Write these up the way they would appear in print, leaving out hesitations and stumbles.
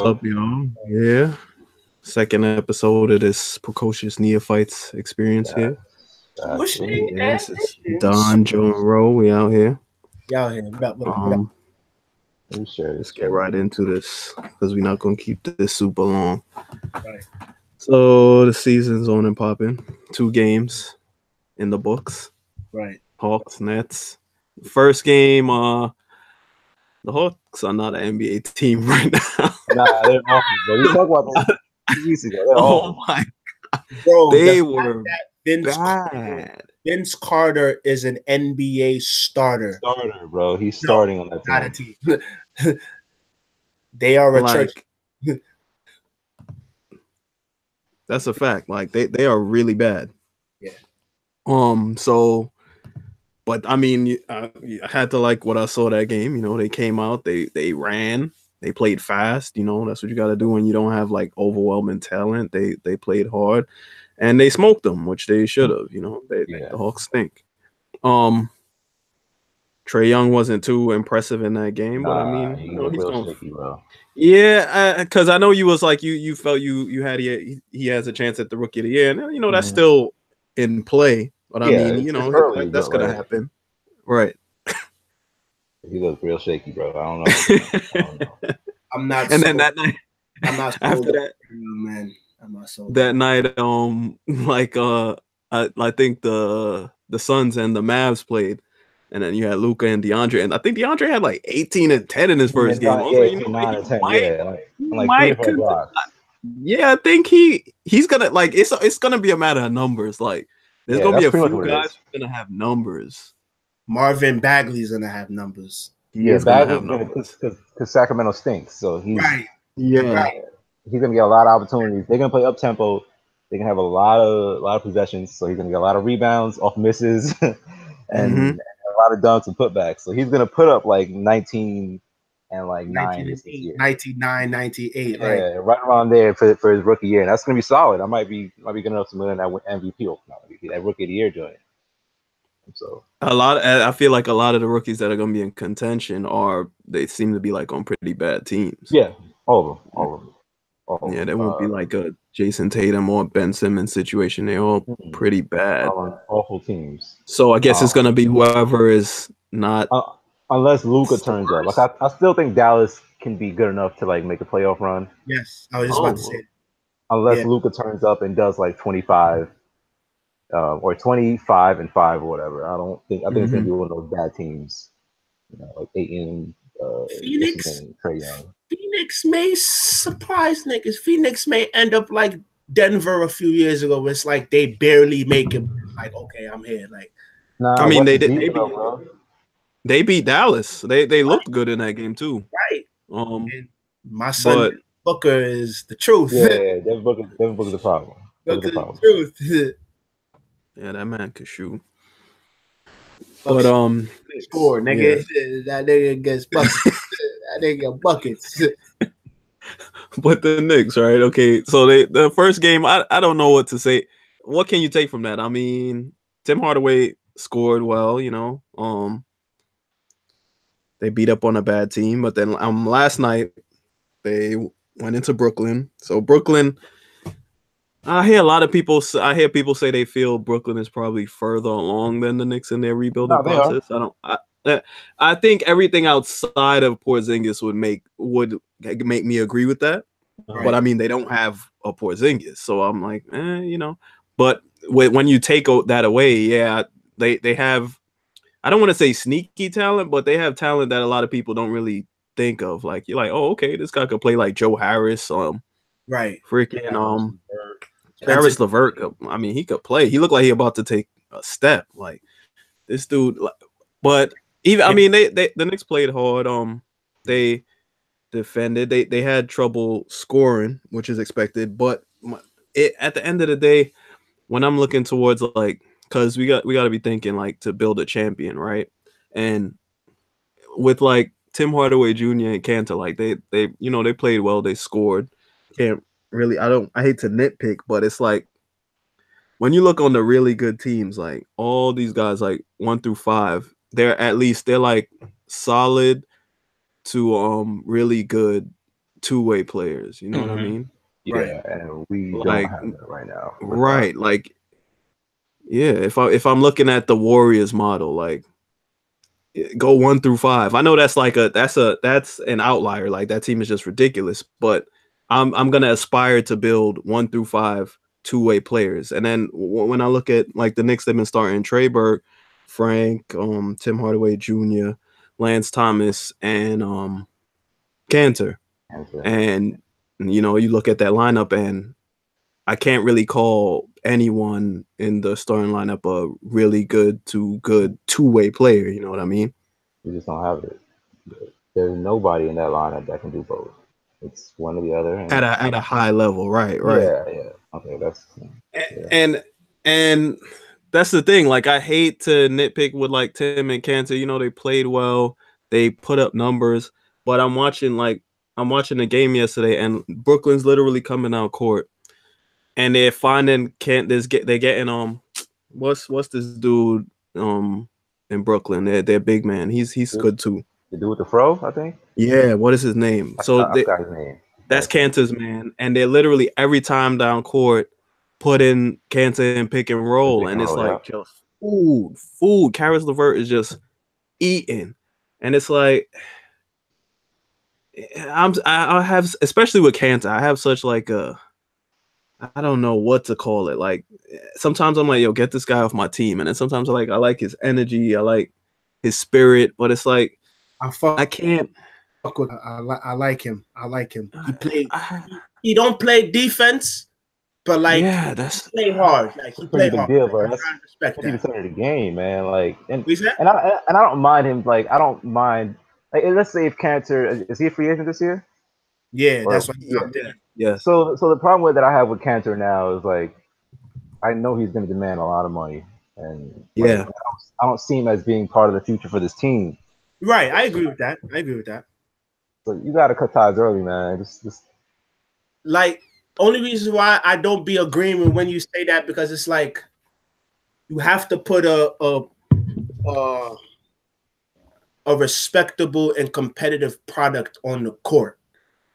What's up, y'all? Yeah, second episode of this Precocious Neophytes experience here. Pushing Yeah, this is ambitions. Don, Joe, and Ro. We out here. Y'all here. What up? Let's get right into this because we're not gonna keep this super long. Right. So the season's on and popping. 2 games in the books. Right. Hawks, Nets. First game, the Hawks are not an NBA team right now. Nah, they're awful, bro. We talked about that 2 weeks ago. They're awful. My Bro, they were bad. Vince Carter is an NBA starter. Bro. He's starting on that Not a team. team. They are a church. That's a fact. Like they are really bad. Yeah. So, but I mean, I had to like what I saw that game. You know, they came out, they ran, they played fast. You know, that's what you got to do when you don't have like overwhelming talent. They played hard, and they smoked them, which they should have. You know, the Hawks stink. Trae Young wasn't too impressive in that game, but I mean, he's going. shaky, bro. Yeah, because I know you was like you felt you had he has a chance at the Rookie of the Year, and you know that's still in play. But I mean, you know that's gonna happen, right? He looks real shaky, bro. I don't know. I'm not. And then that night, I'm not after that, man. I'm not sold. That night, I think the Suns and the Mavs played. And then you had Luka and DeAndre, and I think DeAndre had like 18 and 10 in his first game. Yeah, 9 and 10. Like 3 or 4 blocks. Yeah, I think he's gonna like it's gonna be a matter of numbers. Like there's gonna be a few guys who's gonna have numbers. Marvin Bagley's gonna have numbers. Bagley's gonna have numbers because Sacramento stinks. So he's right. He's gonna get a lot of opportunities. They're gonna play up tempo. They can have a lot of possessions. So he's gonna get a lot of rebounds off misses and a lot of dunks and putbacks. So he's gonna put up like 19 and like 9 this year. 99, 98. Yeah, right around there for his rookie year. And that's gonna be solid. I might be good enough to win that MVP or not MVP, that rookie of the year joint. So I feel like a lot of the rookies that are gonna be in contention they seem to be like on pretty bad teams. Yeah, all of them. Yeah, there won't be like a Jason Tatum or Ben Simmons situation. They're all pretty bad. Awful teams. So I guess it's gonna be whoever is not unless Luka turns up. Like I still think Dallas can be good enough to like make a playoff run. Yes, I was just about to say. Unless Luka turns up and does like 25 or 25 and 5 or whatever. I think it's gonna be one of those bad teams. You know, like Ayton, Phoenix, Trae Young. Phoenix may surprise niggas. Phoenix may end up like Denver a few years ago. It's like they barely make it. Like, okay, I'm here. Like, I mean, they beat Dallas. They looked good in that game too. Right. And my son Booker is the truth. Yeah, Devin Booker's the problem. Booker's the truth. Yeah, that man could shoot. But score, nigga. Yeah. That nigga gets buckets. That nigga buckets. But the Knicks, right? Okay, so the first game, I don't know what to say. What can you take from that? I mean, Tim Hardaway scored well, you know. They beat up on a bad team, but then last night they went into Brooklyn. So Brooklyn, I hear people say they feel Brooklyn is probably further along than the Knicks in their rebuilding process. I think everything outside of Porzingis would make me agree with that. Right. But I mean, they don't have a Porzingis, so I'm like, you know. But when you take that away, they have. I don't want to say sneaky talent, but they have talent that a lot of people don't really think of. Like you're like, oh, okay, this guy could play like Joe Harris, right? Freaking Harris LeVert. I mean, he could play. He looked like he about to take a step. Like this dude. But even I mean, the Knicks played hard. They defended. They had trouble scoring, which is expected. But at the end of the day, when I'm looking towards like, because we got to be thinking like to build a champion, right? And with like Tim Hardaway Jr. and Cantor, like they played well. They scored. Can't really. I hate to nitpick, but it's like when you look on the really good teams, like all these guys, like 1 through 5, they're like solid to really good two-way players. You know what I mean? Yeah, Right. and we don't Like, have that right now. right. Like, yeah, if I'm looking at the Warriors model, like go 1 through 5. I know that's like that's an outlier. Like that team is just ridiculous, but I'm gonna aspire to build 1 through 5 two-way players. And then when I look at like the Knicks, they've been starting Trey Burke, Frank, Tim Hardaway Jr., Lance Thomas, and Cantor. And you know, you look at that lineup, and I can't really call anyone in the starting lineup a really good two-way player. You know what I mean? We just don't have it. There's nobody in that lineup that can do both. It's one or the other. And At a high level, right? yeah. Okay, that's And that's the thing. Like, I hate to nitpick with like Tim and Cantor. You know, they played well, they put up numbers, but I'm watching the game yesterday, and Brooklyn's literally coming out court, and they're finding they're getting what's this dude in Brooklyn? They're big man. He's good too. The dude with the fro, I think. Yeah, what is his name? I forgot his name. That's Cantor's man, and they're literally every time down court put in Cantor in pick and roll, and it's like just food. Karis LeVert is just eating, and it's like I have, especially with Cantor, I have such like I don't know what to call it. Like sometimes I'm like, yo, get this guy off my team, and then sometimes I like his energy, I like his spirit, but it's like I can't. I like him. He don't play defense, but like that's he play hard. Like he play hard. Deal, bro. That's 50% of the game, man. Like, and I don't mind him. Like, I don't mind. Like, let's say if Cantor is he a free agent this year? Yeah, that's what he's doing. Yeah. So the problem that I have with Cantor now is like, I know he's going to demand a lot of money, and like, I don't see him as being part of the future for this team. Right, I agree with that. So you got to cut ties early, man. Just like only reason why I don't be agreeing with when you say that, because it's like you have to put a respectable and competitive product on the court.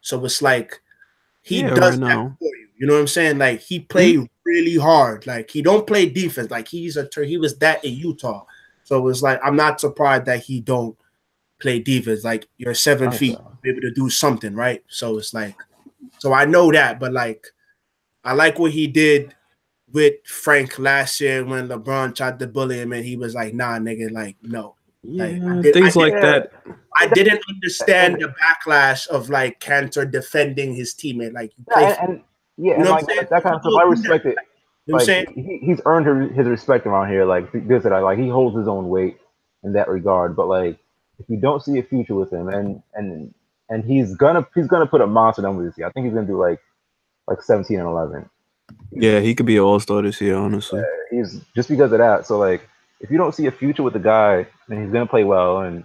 So it's like he does that for you. You know what I'm saying? Like he played really hard. Like he don't play defense. Like he was that in Utah. So it's like I'm not surprised that he don't play defense. Like you're 7 feet, be able to do something, right? So it's like, so I know that, but like I like what he did with Frank last year when LeBron tried to bully him, and he was like, "Nah, nigga, like no." Like, that. I didn't understand the backlash of like Cantor defending his teammate. Like, you know like that kind of stuff. I respect it. You know what I'm saying? He's earned his respect around here. Like this, like he holds his own weight in that regard. But like, if you don't see a future with him, and he's gonna put a monster number this year. I think he's gonna do like 17 and 11. Yeah, he could be an all-star this year, honestly. He's just because of that. So like, if you don't see a future with the guy, then he's gonna play well, and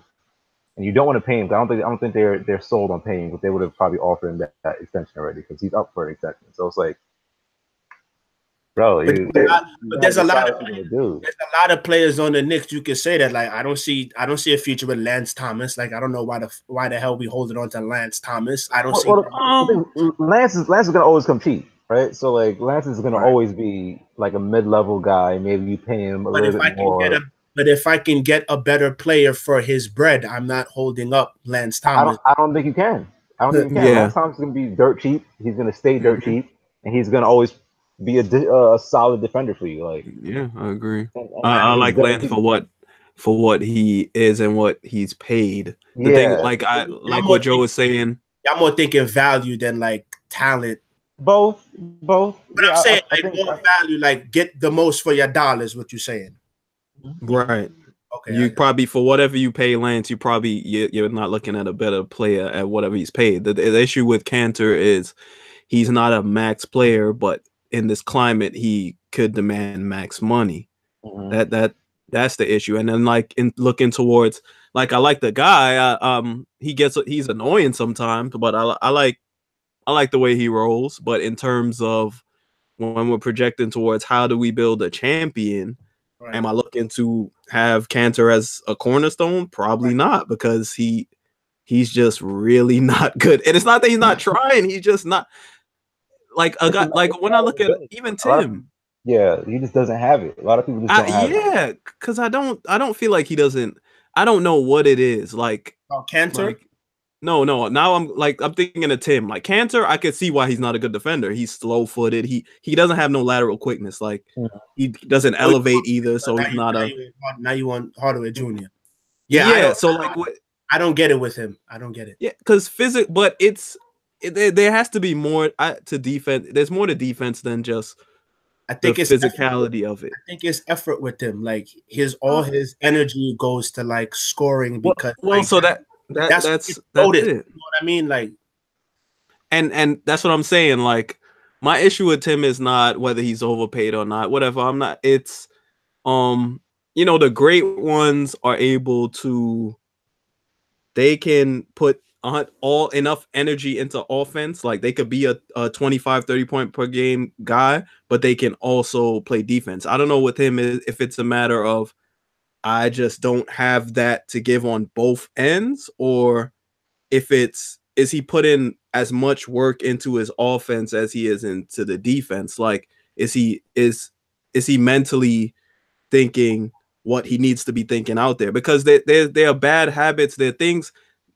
you don't want to pay him. I don't think they're sold on paying, but they would have probably offered him that extension already because he's up for an extension. So it's like, bro, there's a lot of players on the Knicks. You can say that like I don't see a future with Lance Thomas. Like I don't know why the hell we holding on to Lance Thomas. I don't see. Lance is gonna always compete, right? So like Lance is gonna always be like a mid-level guy. Maybe you pay him a little bit more. But if I can get a better player for his bread, I'm not holding up Lance Thomas. I don't think you can. Lance Thomas is going to be dirt cheap. He's going to stay dirt cheap, and he's going to always be a solid defender for you. Like, yeah, I agree. I like Lance for what he is and what he's paid. The thing, like what Joe was saying. I'm more thinking value than like talent. Both. But I'm saying more value, like get the most for your dollars. What you're saying. Right. Okay. You probably, for whatever you pay Lance, you're not looking at a better player at whatever he's paid. The issue with Cantor is he's not a max player, but in this climate he could demand max money. That's the issue. And then like in looking towards, like I like the guy. He's annoying sometimes, but I like the way he rolls. But in terms of when we're projecting towards how do we build a champion. Right. Am I looking to have Cantor as a cornerstone? Probably not, because he he's just really not good. And it's not that he's not trying; he's just not like a guy. Like when I look at even Tim. Yeah, he just doesn't have it. A lot of people just don't have it. Yeah, because I don't feel like he doesn't. I don't know what it is. Like Cantor? Like, no. Now I'm thinking of Tim. Like Cantor, I could see why he's not a good defender. He's slow footed. He doesn't have no lateral quickness. Like he doesn't elevate either. So he's not now you want Hardaway Jr. Yeah. So like what? I don't get it with him. I don't get it. Yeah, because but there has to be more to defense. There's more to defense than just. I think the it's physicality of it. I think it's effort with him. Like all his energy goes to like scoring because so that's it. You know what I mean? Like, and that's what I'm saying. Like, my issue with Tim is not whether he's overpaid or not. Whatever. I'm not. It's the great ones are able to. They can put all enough energy into offense. Like they could be a 25, 30 point per game guy, but they can also play defense. I don't know with him if it's a matter of I just don't have that to give on both ends, or if is he putting as much work into his offense as he is into the defense? Like is he mentally thinking what he needs to be thinking out there? Because there are bad habits. There are things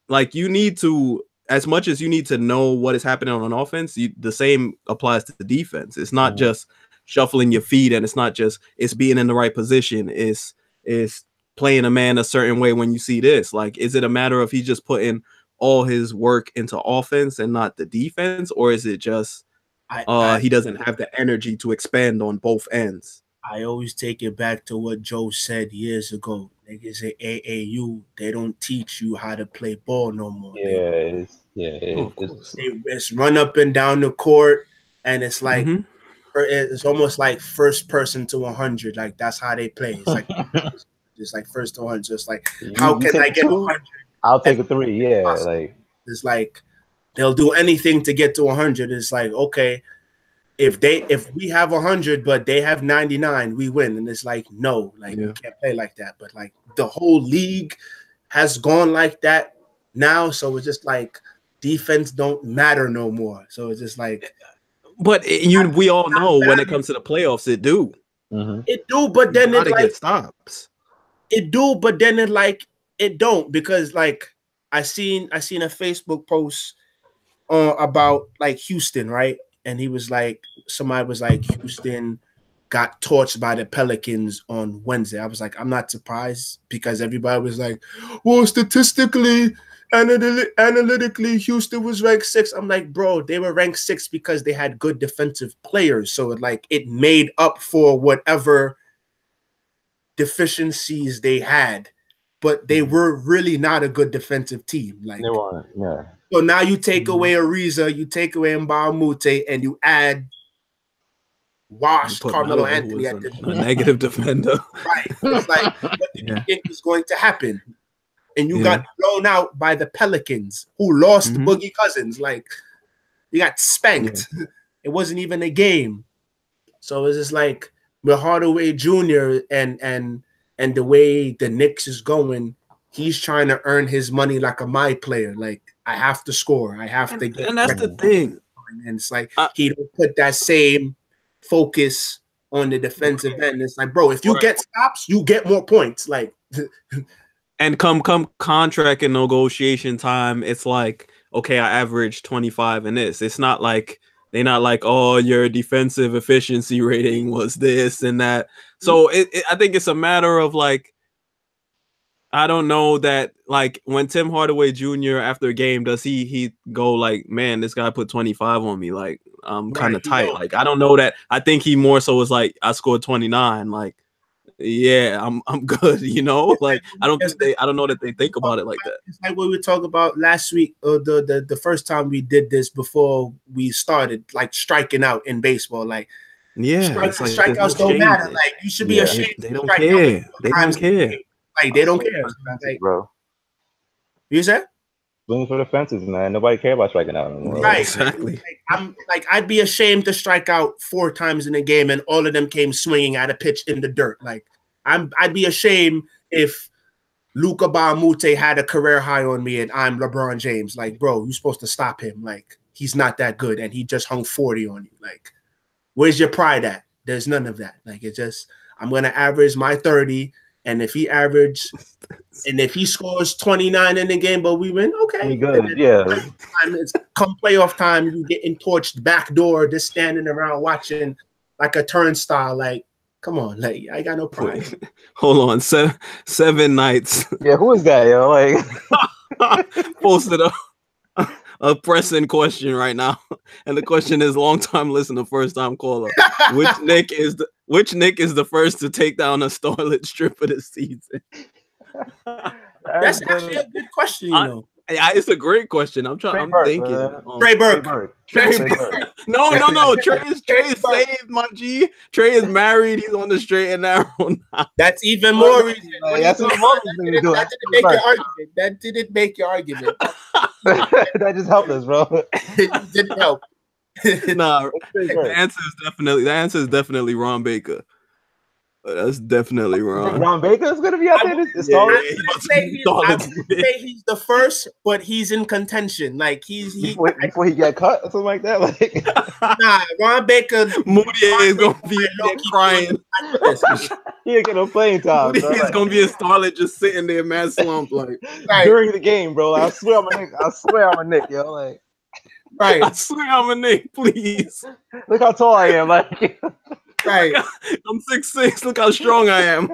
like you need to, as much as you need to know what is happening on offense, the same applies to the defense. It's not just shuffling your feet, and it's not just it's being in the right position. It's playing a man a certain way when you see this. Like, is it a matter of he's just putting all his work into offense and not the defense, or is it just he doesn't have the energy to expand on both ends? I always take it back to what Joe said years ago. Niggas at AAU, they don't teach you how to play ball no more. It's run up and down the court, and it's like it's almost like first person to 100. Like that's how they play. It's like just like first to 100. It's like how can I get 100? I'll take a 3. Yeah, like it's like they'll do anything to get to 100. It's like okay. If we have 100 but they have 99, we win. And it's like no, like you can't play like that. But like the whole league has gone like that now, so it's just like defense don't matter no more. So it's just like, but we all know when it comes to the playoffs, it do. It do, but then it like stops. It do, but then it don't, because like I seen a Facebook post about like Houston, right? And he was like, somebody was like, Houston got torched by the Pelicans on Wednesday. I was like, I'm not surprised, because everybody was like, well, statistically, analytically, Houston was ranked 6. I'm like, bro, they were ranked 6 because they had good defensive players. So it made up for whatever deficiencies they had, but they were really not a good defensive team. Like they weren't, yeah. So now you take away Ariza, you take away Mbamute, and you add washed Carmelo Anthony at a negative defender. Right. It's like, what do you think is going to happen? And you got blown out by the Pelicans, who lost Boogie Cousins. Like, you got spanked. It wasn't even a game. So it's just like with Hardaway Jr. and the way the Knicks is going, he's trying to earn his money like a my player. Like, I have to score. I have to get. And that's the thing. And it's like he don't put that same focus on the defensive end. It's like, bro, if you get stops, you get more points. Like, and come contract and negotiation time, it's like, okay, I averaged 25 in this. It's not like they're not like, oh, your defensive efficiency rating was this and that. So I think it's a matter of like, I don't know that, like, when Tim Hardaway Jr. after a game, does he go like, man, this guy put 25 on me, like I'm kind of tight. Like, I don't know that. I think he more so was like, I scored 29, like, yeah, I'm good, you know. Like, I don't know that they think about it like that. It's like what we talked about last week, the first time we did this before we started, like striking out in baseball. Like, strikeouts don't matter. Like, you should be ashamed. They don't care. They don't care. Like, they don't care, like, bro. You said? Swinging for the fences, man. Nobody care about striking out anymore. Right, exactly. I'd be ashamed to strike out 4 times in a game, and all of them came swinging at a pitch in the dirt. Like, I'd be ashamed if Luka Baamute had a career high on me and I'm LeBron James. Like, bro, you're supposed to stop him. Like, he's not that good and he just hung 40 on you. Like, where's your pride at? There's none of that. Like, it's just, I'm going to average my 30, and if he scores 29 in the game, but we win, okay. We good, yeah. It's come playoff time, you getting torched back door, just standing around watching like a turnstile. Like, come on, like, I got no pride. Wait, hold on, 7 nights. Yeah, who is that, yo? Like, posted a pressing question right now, and the question is: long-time listener, first-time caller. Which Knick is the first to take down a starlet strip of the season? That's actually a good question, you know. It's a great question. I'm thinking. Trey Burke. No. Trey is saved, my G. Trey is married. He's on the straight and narrow now. That's even more reason. That's what That didn't make your argument. That just helped us, bro. It didn't help. Nah, the answer is definitely Ron Baker. That's definitely wrong. Ron Baker is gonna be out there. I would say he's the first, but he's in contention. Like before he got cut or something like that. Like nah, Ron Baker. Moutier is gonna be crying. He ain't get no playing time. Moutier is gonna be a starlet just sitting there, mad slump, like during the game, bro. I swear I'm a Knick, yo. Like, right. I swear I'm a Knick, please. Look how tall I am, like. Right. I'm 6'6". Look how strong I am.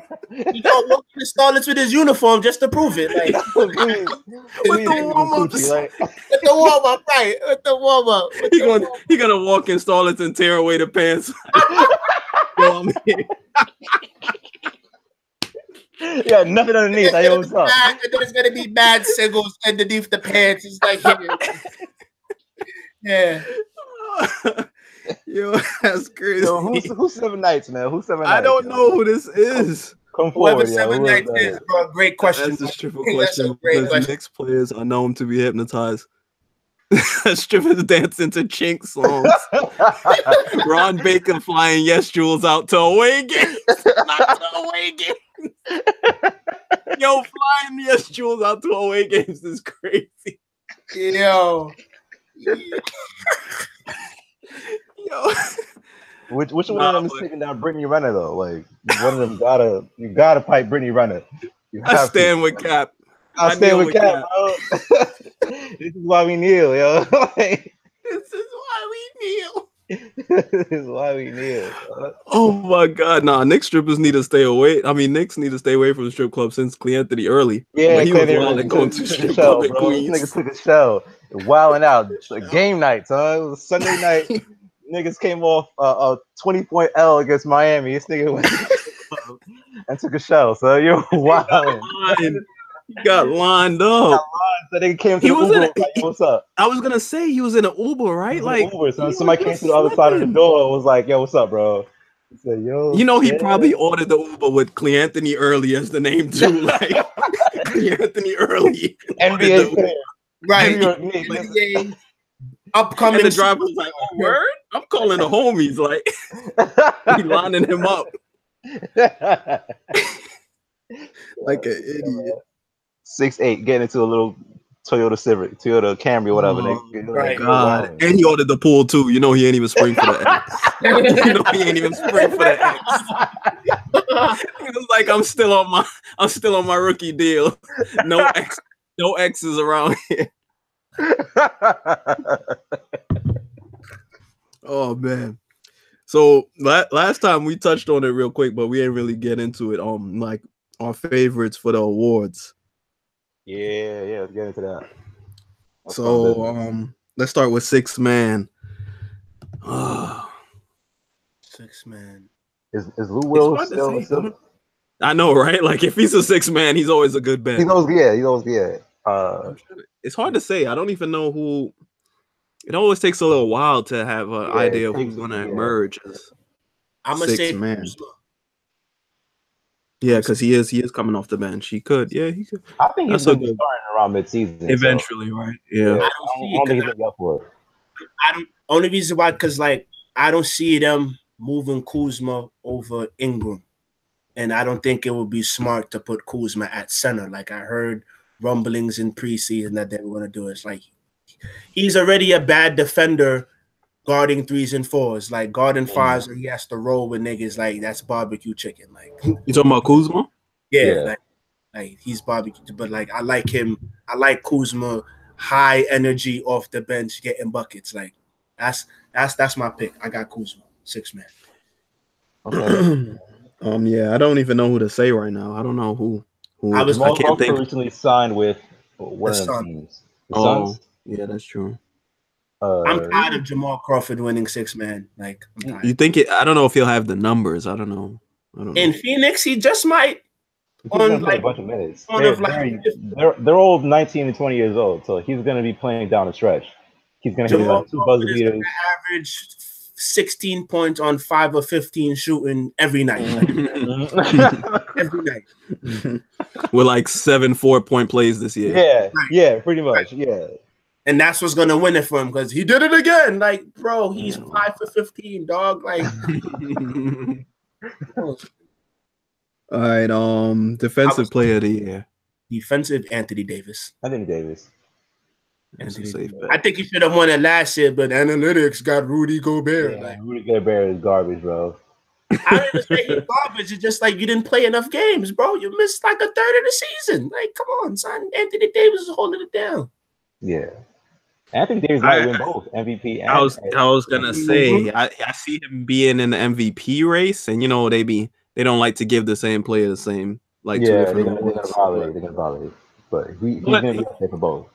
He don't walk in the starlets with his uniform just to prove it. Like, with the warm-ups. With the warm-up, right. With the warm-up. He gonna walk in starlets and tear away the pants. Yeah, nothing underneath. I what's up? There's gonna be bad signals underneath the pants. It's like, yeah. Yo, that's crazy. Yo, who's 7 nights, man? Who's 7 nights? I don't know who this is. Come forward, whoever 7 nights is, bro. Great question. That's a stripper question because Knicks players are known to be hypnotized. Strippers dancing to Chink songs. Ron Baker flying Yes Jules out to away games. Not to away games. Yo, flying Yes Jules out to away games is crazy. Yo. Yo. Which one of them is taking down Brittany Renner though? Like one of them you gotta pipe Brittany Renner. I stand with Cap. I stand with Cap, bro. This is why we kneel, yo. Like, this is why we kneel. This is why we kneel. Oh my God, nah. Knicks strippers need to stay away. I mean, Knicks need to stay away from the strip club since Cleanthony early. Yeah, he was wilding going to strip club in Queens. Niggas took a shell, wilding out. Game nights, huh? It was a Sunday night. Niggas came off a 20-point L against Miami. This nigga went and took a shell. So you're wild. He got lined up. So they came to the Uber. Like, what's up? I was gonna say he was in an Uber, right? Like Uber. So somebody came to the other side of the door and was like, "Yo, what's up, bro?" He said, "Yo." You know, he probably ordered the Uber with Cleanthony Early as the name too. Like Cleanthony Early, NBA player, right? NBA. Upcoming. And the driver was like, "Oh, word! I'm calling the homies." Like he lining him up like an idiot. 6'8", getting into a little Toyota Camry, whatever. Right. God. And he ordered the pool too. You know he ain't even spring for the X. You know he ain't even spring for the X. He was like, I'm still on my rookie deal. No X's around here. Oh man. So last time we touched on it real quick, but we ain't really get into it. Like our favorites for the awards. Yeah, let's get into that. Let's start with sixth man. Sixth man. Is Lou Will still? I know, right? Like if he's a sixth man, he's always a good bet. He's always it's hard to say. I don't even know who. It always takes a little while to have an idea of who's going to emerge as I'm gonna say man. Yeah, because he is coming off the bench. He could. I think he's going to be starting around midseason. Eventually, so. Right? Yeah. I don't think he's going to be up for it. Only reason why, because like I don't see them moving Kuzma over Ingram. And I don't think it would be smart to put Kuzma at center. Like I heard rumblings in preseason that they were going to do. It's like he's already a bad defender guarding 3s and 4s. Like guarding 5s, he has to roll with niggas. Like that's barbecue chicken. Like you talking about Kuzma? Yeah. Like he's barbecue. But like I like him. I like Kuzma, high energy off the bench, getting buckets. Like that's my pick. I got Kuzma, 6-man. Okay. Yeah, I don't even know who to say right now. I don't know who. I can't think. Recently signed with one of the teams. The Suns? Yeah, that's true. I'm tired of Jamal Crawford winning 6-man. Like, you think it? I don't know if he'll have the numbers. I don't know. In Phoenix, he just might. He's gonna play a bunch of minutes. They're all 19 and 20 years old, so he's gonna be playing down the stretch. He's gonna hit 2 buzzer beaters. Average 16 points on 5 or 15 shooting every night. Every night. With like 7 4-point plays this year. Yeah, yeah, pretty much. Yeah. And that's what's gonna win it for him because he did it again. Like, bro, he's 5 for 15, dog. Like, all right. Defensive player of the year. Defensive Anthony Davis. Anthony Davis. I think he should have won it last year, but analytics got Rudy Gobert. Yeah, like, Rudy Gobert is garbage, bro. I didn't say he's garbage. It's just like you didn't play enough games, bro. You missed like a third of the season. Like, come on, son. Anthony Davis is holding it down. Yeah. Anthony Davis might win both MVP and I was gonna say I see him being in the MVP race, and you know they don't like to give the same player the same like they're gonna violate. But he's gonna be up there for both.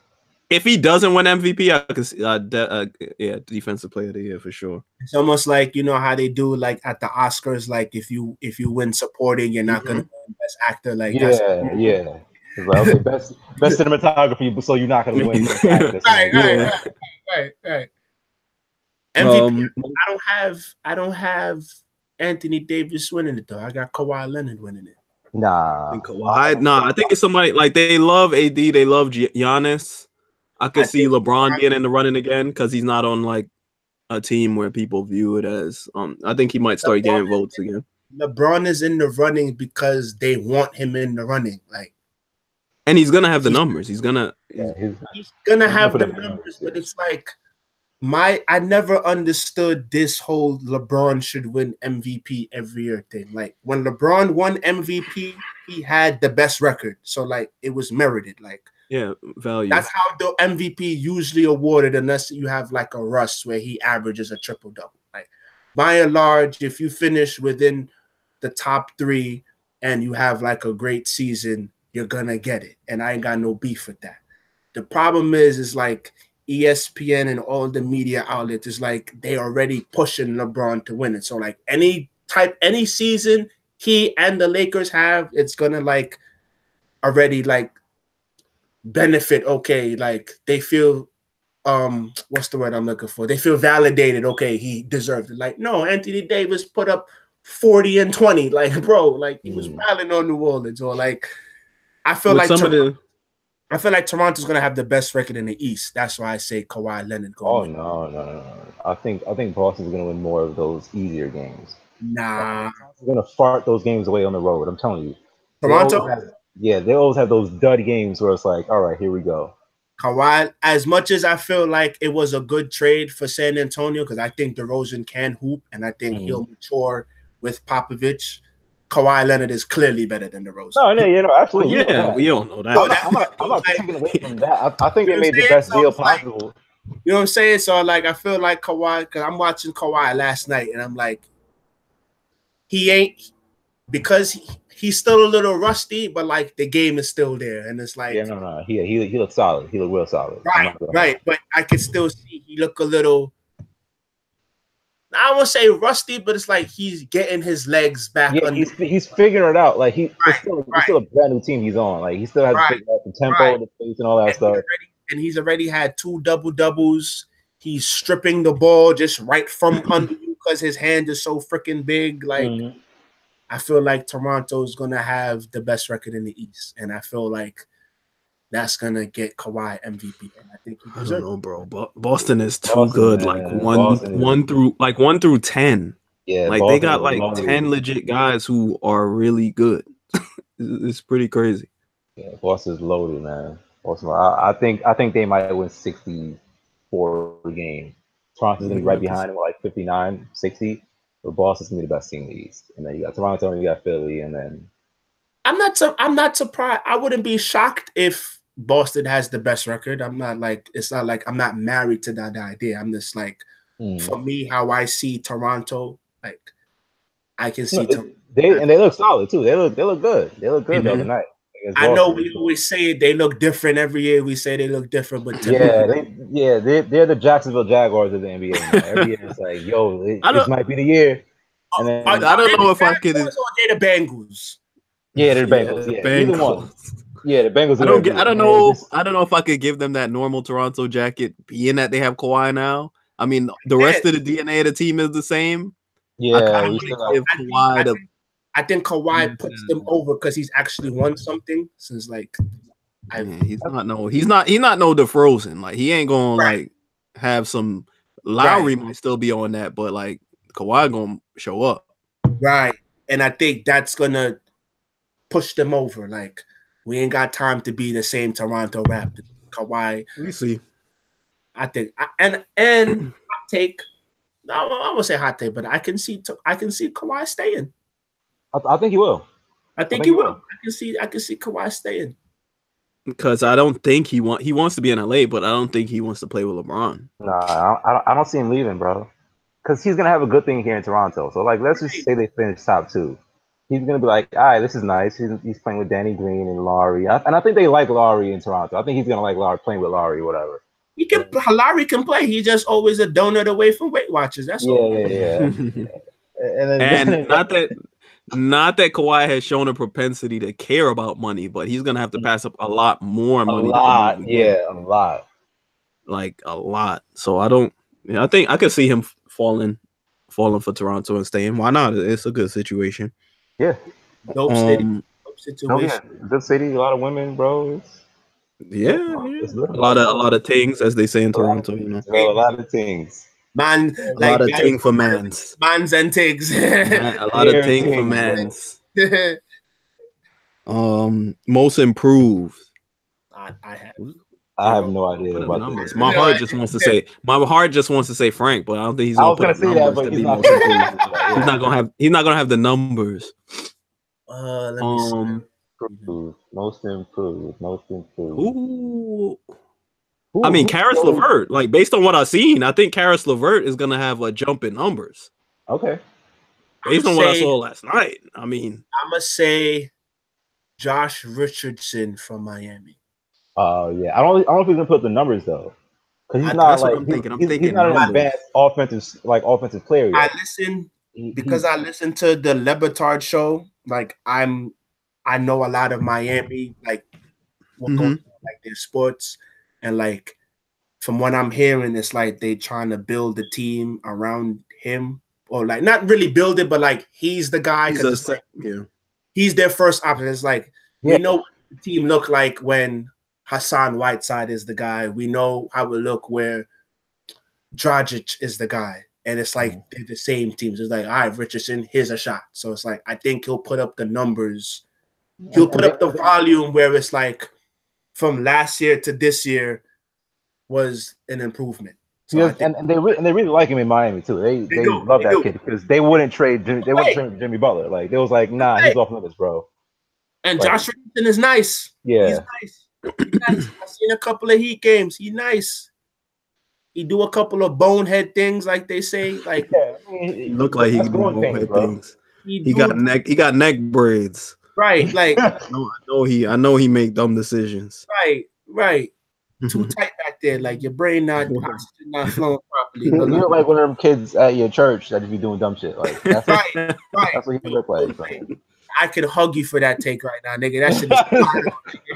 If he doesn't win MVP, I could defensive player of the year for sure. It's almost like you know how they do like at the Oscars, like if you win supporting, you're not gonna win best actor. Like yeah. Like, okay, best cinematography, so you're not gonna win. Right. MVP. I don't have Anthony Davis winning it though. I got Kawhi Leonard winning it. Nah, I think it's somebody like they love AD, they love Giannis. I could see LeBron being in the running again because he's not on like a team where people view it as. I think he might start getting votes again. LeBron is in the running because they want him in the running, like. And he's gonna have the numbers. He's gonna have the numbers, but it's like I never understood this whole LeBron should win MVP every year thing. Like when LeBron won MVP, he had the best record, so like it was merited. Like. Yeah, value. That's how the MVP usually awarded, unless you have like a Russ where he averages a triple-double. Like by and large, if you finish within the top 3 and you have like a great season, you're gonna get it. And I ain't got no beef with that. The problem is like ESPN and all the media outlets is like they already pushing LeBron to win it. So like any season he and the Lakers have, it's gonna like already like benefit. Okay, like they feel what's the word I'm looking for? They feel validated. Okay, he deserved it. Like no, Anthony Davis put up 40 and 20. Like bro, like he was piling on New Orleans. Or like I feel like Toronto's gonna have the best record in the East. That's why I say Kawhi Leonard. No. I think Boston's gonna win more of those easier games. Nah, they're gonna fart those games away on the road. I'm telling you. Toronto. They always have those dud games where it's like, all right, here we go. Kawhi, as much as I feel like it was a good trade for San Antonio, because I think DeRozan can hoop, and I think he'll mature with Popovich. Kawhi Leonard is clearly better than DeRozan. No, absolutely. Yeah, we all know that. I'm not taking away from that. I think they made the best deal possible. You know what I'm saying? So, like, I feel like Kawhi, because I'm watching Kawhi last night, and I'm like, because he's still a little rusty, but like the game is still there, and it's like he looks solid. He looked real solid. Right. But I can still see he look a little. I won't say rusty, but it's like he's getting his legs back. Yeah, he's figuring it out. Like it's still a brand new team he's on. Like he still has to figure out the tempo, the pace, and all that stuff. He's already had 2 double-doubles. He's stripping the ball just right from under you because his hand is so freaking big. Like. I feel like Toronto is going to have the best record in the East, and I feel like that's going to get Kawhi MVP. And I think he deserves it. I don't know, bro. Boston is too good. Like one through 10. Yeah, Like they got like 10 legit guys who are really good. It's pretty crazy. Yeah, Boston's loaded, man. Boston, I think they might win 64 games. Toronto's gonna be right behind them with like 59, 60. But Boston's gonna be the best team in the East. And then you got Toronto and you got Philly, and then I'm not surprised. I wouldn't be shocked if Boston has the best record. I'm not like it's not like I'm not married to that idea. I'm just like for me, how I see Toronto, like I can see they look solid too. They look good. They look good the other night. I know we always say they look different every year. We say they look different, but they're the Jacksonville Jaguars of the NBA. Man. Every year it's like, yo, this might be the year. And then I don't know if I could. They're the Bengals. Yeah, they're the Bengals. Yeah, either one. Yeah, the Bengals. I don't know if I could give them that normal Toronto jacket, being that they have Kawhi now. I mean, the rest of the DNA of the team is the same. Yeah, I think Kawhi puts them over because he's actually won something. So it's like, he's not no DeFrozen. Like he ain't gonna like have some. Lowry might still be on that, but like Kawhi gonna show up. Right, and I think that's gonna push them over. Like we ain't got time to be the same Toronto Raptors. Kawhi, we see. I think, and hot take. I won't say hot take, but I can see Kawhi staying. I think he will. I think he will. I can see Kawhi staying. Because I don't think he wants to be in LA, but I don't think he wants to play with LeBron. Nah, I don't see him leaving, bro. Because he's gonna have a good thing here in Toronto. So like, let's just say they finish top 2. He's gonna be like, all right, this is nice. He's playing with Danny Green and Lowry, and I think they like Lowry in Toronto. I think he's gonna like Lowry playing with Lowry, whatever. Lowry can play. He's just always a donut away from Weight Watchers. That's all. Yeah. and not that Kawhi has shown a propensity to care about money, but he's gonna have to pass up a lot more money. A lot. Like a lot. So I think I could see him falling for Toronto and staying. Why not? It's a good situation. Yeah. Dope city. Dope situation. Good city. A lot of women, bro. A lot of things, as they say in Toronto, you know. A lot of things. Man, a lot of thing for mans. Mans and tigs. A lot of thing for mans. Most improved. I have no idea about this. My heart just wants to say Frank, but I don't think he's gonna put say that, but he's not gonna have the numbers. Let me see. Most improved. Ooh. I mean, Karis LeVert. Like based on what I've seen, I think Karis LeVert is gonna have a jump in numbers. Okay. Based on what I saw last night, I mean, I'm gonna say Josh Richardson from Miami. Oh yeah, I don't know if he's gonna put the numbers though, because he's not like he's not an advanced offensive player yet. I listen to the Le Batard show. Like I know a lot of Miami, like what goes on, like their sports, and like from what I'm hearing, it's like they trying to build the team around him, or like not really build it, but like he's the guy because he's their first option. It's like we know what the team look like when Hassan Whiteside is the guy. We know how it look where Dragic is the guy. And it's like they're the same teams. It's like, all right, Richardson, here's a shot. So it's like, I think he'll put up the numbers. He'll put up the volume where it's like from last year to this year was an improvement. So and they really like him in Miami too. They love that kid because they wouldn't trade Jimmy Butler. Like they was like, nah, he's off limits, bro. And like, Josh Richardson is nice. Yeah. He's nice. I've seen a couple of Heat games. He's nice. He do a couple of bonehead things, like they say. Like he look like he can do bonehead things. He got neck braids. Right. Like I know he make dumb decisions. Right. Too tight back there. Like your brain not flowing properly. You look like one of them kids at your church that just be doing dumb shit. Like that's right. That's what he look like. I could hug you for that take right now, nigga. That shit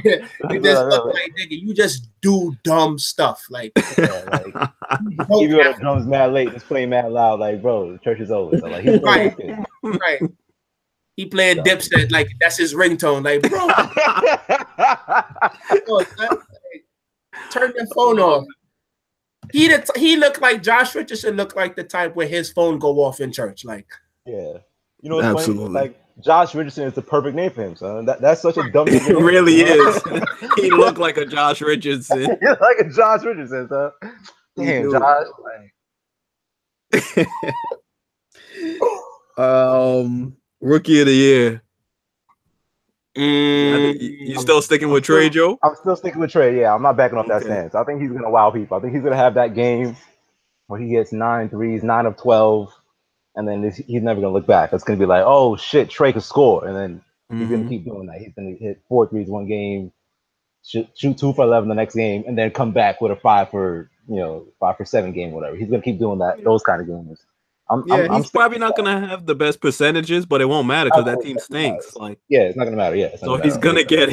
is you just look like, nigga, you just do dumb stuff. Like, you go to drums mad late, just playing mad loud, like, bro, the church is over. So, like, he's right. He playing Dipset, like, that's his ringtone. Like, bro. Turn your phone off. He looked like Josh Richardson looked like the type where his phone go off in church. Like, yeah, you know what's funny? Like Josh Richardson is the perfect name for him, son. That's such a dumb name. It really is. He looked like a Josh Richardson. He's like a Josh Richardson, son. Damn, Josh. Rookie of the year. You still sticking with Trey, Joe? I'm still sticking with Trey. Yeah, I'm not backing off that stance. I think he's gonna wow people. I think he's gonna have that game where he gets 9 threes, 9 of 12, and then he's never gonna look back. It's gonna be like, oh shit, Trey could score, and then he's gonna keep doing that. He's gonna hit 4 threes one game, shoot 2 for 11 the next game, and then come back with a 5 for 7 game, whatever. He's gonna keep doing that. Those kind of games. He's probably not gonna have the best percentages, but it won't matter because that team stinks. Like, yeah, it's not gonna matter. Yeah, so he's gonna get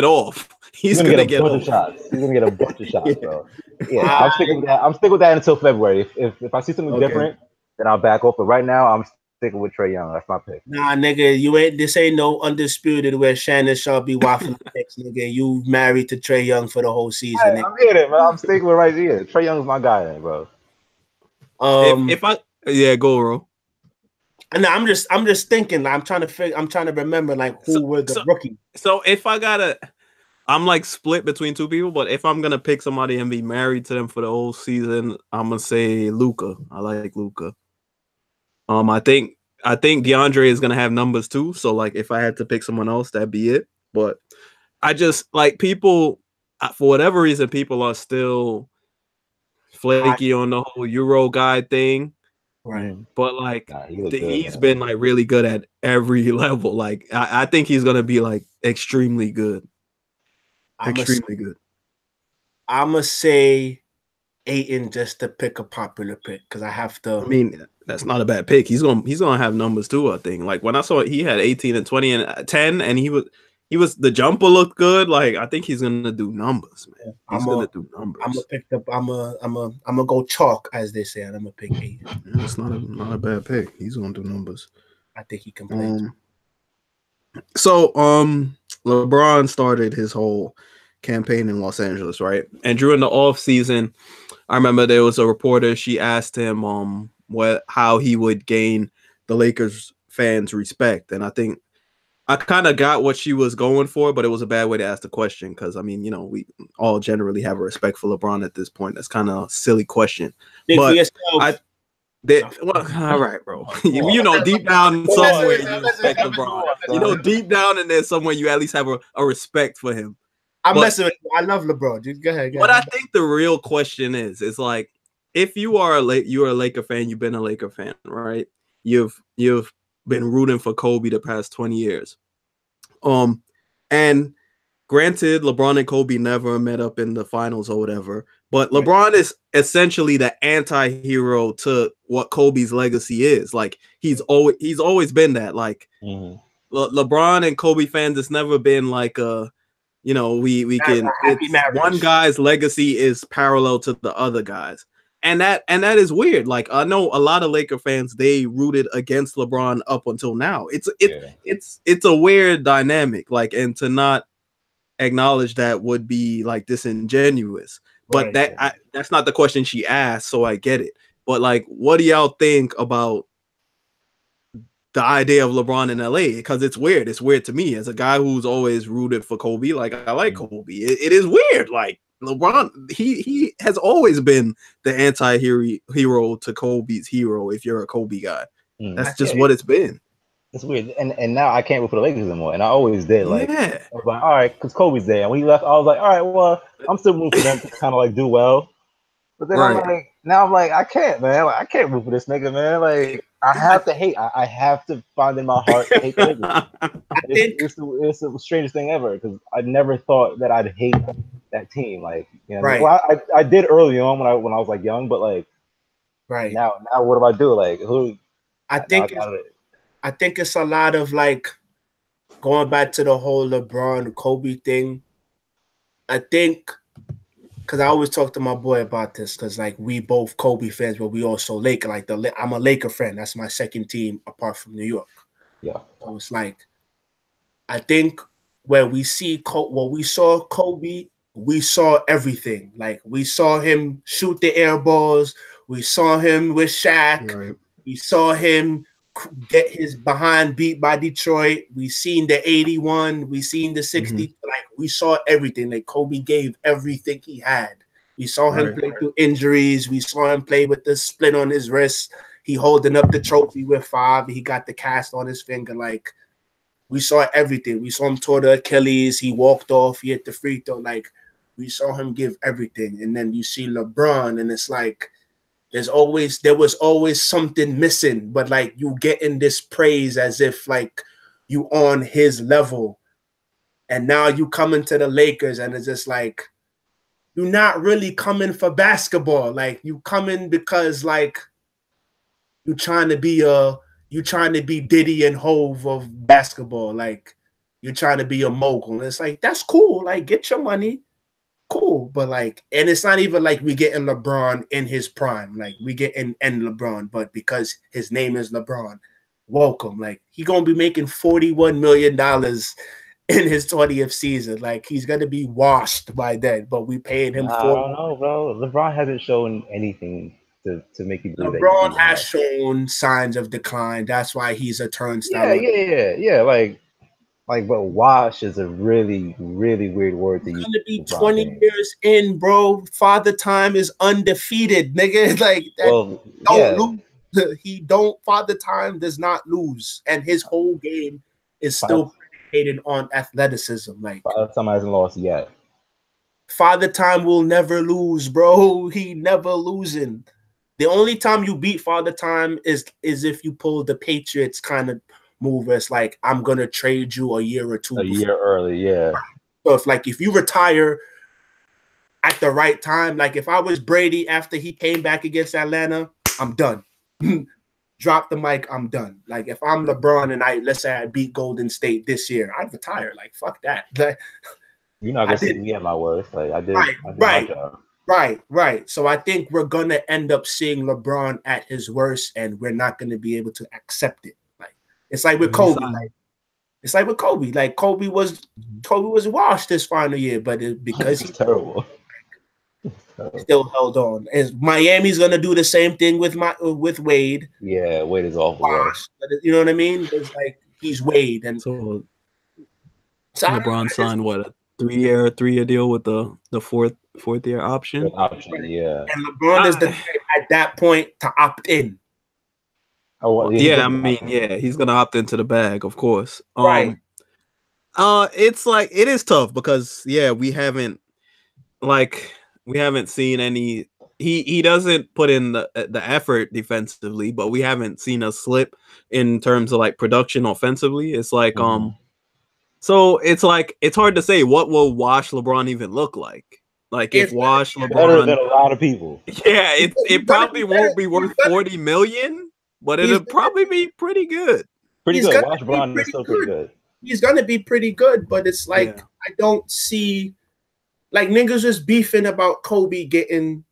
off. He's gonna get a bunch of shots. He's gonna get a bunch of shots, bro. Yeah, I'm sticking with that. I'm sticking with that until February. If I see something different, then I'll back off. But right now, I'm sticking with Trae Young. That's my pick. Nah, nigga, this ain't no undisputed where Shannon Sharp be waffling picks, nigga. You married to Trae Young for the whole season. Hey, I'm getting it, man. I'm sticking with right here. Trae Young's my guy, bro. Go, bro. No, I'm just thinking. Like, I'm trying to remember like who were the rookies. So if I'm like split between two people, but if I'm gonna pick somebody and be married to them for the whole season, I'm gonna say Luka. I like Luka. I think DeAndre is gonna have numbers too. So like, if I had to pick someone else, that'd be it. But I just like people for whatever reason, people are still flaky on the whole Euro guy thing. Right. But like he's been like really good at every level. Like I think he's gonna be like extremely good. Extremely good. I'ma say Ayton just to pick a popular pick because I have to. I mean, that's not a bad pick. He's gonna have numbers too, I think. Like when I saw it, he had 18 and 20 and 10, and he was the jumper looked good. Like I think he's gonna do numbers, man. He's gonna do numbers. I'm gonna go chalk, as they say, and I'm gonna pick Ayton. Yeah, it's not a bad pick. He's gonna do numbers. I think he can play. So LeBron started his whole campaign in Los Angeles, right? And during the off season, I remember there was a reporter. She asked him how he would gain the Lakers fans' respect, and I think I kind of got what she was going for, but it was a bad way to ask the question because I mean, we all generally have a respect for LeBron at this point. That's kind of a silly question, but all right, bro. Deep down somewhere you respect LeBron. Deep down in there somewhere you at least have a respect for him. I'm messing with you. I love LeBron. Dude, go ahead. What I think the real question is like, if you're a Laker fan, you've been a Laker fan, right? You've been rooting for Kobe the past 20 years. And granted, LeBron and Kobe never met up in the finals or whatever, but LeBron is essentially the anti-hero to what Kobe's legacy is. Like he's always been that. Like LeBron and Kobe fans, it's never been like one guy's legacy is parallel to the other guys. And that is weird. Like I know a lot of Laker fans, they rooted against LeBron up until now. It's a weird dynamic. Like, and to not acknowledge that would be like disingenuous. But that's not the question she asked, so I get it. But like, what do y'all think about the idea of LeBron in LA? Because it's weird. It's weird to me as a guy who's always rooted for Kobe. Like I like Kobe. It is weird. Like LeBron, he has always been the anti-hero to Kobe's hero. If you're a Kobe guy, that's just what it's been. It's weird, and now I can't root for the Lakers anymore, and I always did. Like, I was like, all right, because Kobe's there, and when he left, I was like, all right, well, I'm still rooting for them to kind of like do well. But then I'm like, I can't, man. Like, I can't root for this nigga, man. Like, I have to hate. I have to find in my heart to hate the Lakers. It's the strangest thing ever because I never thought that I'd hate that team. Like, well, I did early on when I was like young, but like, now what do I do? Like, who? I think it's a lot of like going back to the whole LeBron Kobe thing. I think because I always talk to my boy about this because like we both Kobe fans, but we also Laker. Like I'm a Laker fan. That's my second team apart from New York. Yeah. So it's like I think where we saw Kobe we saw everything. Like we saw him shoot the air balls. We saw him with Shaq. Right. We saw him get his behind beat by Detroit. We seen the 81. We seen the 60. Like we saw everything. Like Kobe gave everything he had. We saw him play through injuries. We saw him play with the splint on his wrist. He holding up the trophy with 5. He got the cast on his finger. Like we saw everything. We saw him tore the Achilles. He walked off. He hit the free throw. Like we saw him give everything. And then you see LeBron, and it's like there was always something missing. But like you getting this praise as if like you on his level, and now you coming to the Lakers, and it's just like you're not really coming for basketball. Like you coming because like you trying to be Diddy and Hove of basketball. Like you're trying to be a mogul. And it's like, that's cool. Like get your money. Cool. But like, and it's not even like we getting LeBron in his prime. Like we getting LeBron, but because his name is LeBron, welcome. Like he gonna be making $41 million in his 20th season. Like he's gonna be washed by then, but we paying him. I don't know, bro. LeBron hasn't shown anything to make you believe LeBron that has shown signs of decline. That's why he's a turnstile. Yeah. But wash is a really, really weird word to use. It's gonna be 20 years in, bro. Father Time is undefeated, nigga. Like that. Don't lose. He don't. Father Time does not lose, and his whole game is still predicated on athleticism. Like Father Time hasn't lost yet. Father Time will never lose, bro. He never losing. The only time you beat Father Time is if you pull the Patriots kind of move. It's like, I'm going to trade you a year or two. A year early, yeah. So if you retire at the right time, like if I was Brady after he came back against Atlanta, I'm done. Drop the mic, I'm done. Like if I'm LeBron and let's say I beat Golden State this year, I'd retire. Like, fuck that. You're not going to see me at my worst. Like I did my job. Right. So I think we're gonna end up seeing LeBron at his worst, and we're not gonna be able to accept it. Like it's like with Kobe. Like Kobe was washed this final year, but because he's terrible, still held on. And Miami's gonna do the same thing with Wade. Yeah, Wade is awful. Washed, you know what I mean? It's like he's Wade, and so LeBron signed what, a 3-year deal with the fourth year option. Yeah. And LeBron is the guy at that point to opt in. He's gonna opt into the bag, of course. Right. It's like it is tough because we haven't seen any. He doesn't put in the effort defensively, but we haven't seen a slip in terms of like production offensively. It's like so it's like it's hard to say what will wash LeBron even look like. Like if wash LeBron better than a lot of people. Yeah, it probably won't be worth 40 million, but it'll probably be pretty good. Pretty good. Wash LeBron is still pretty good. He's gonna be pretty good, but it's like I don't see like niggas just beefing about Kobe getting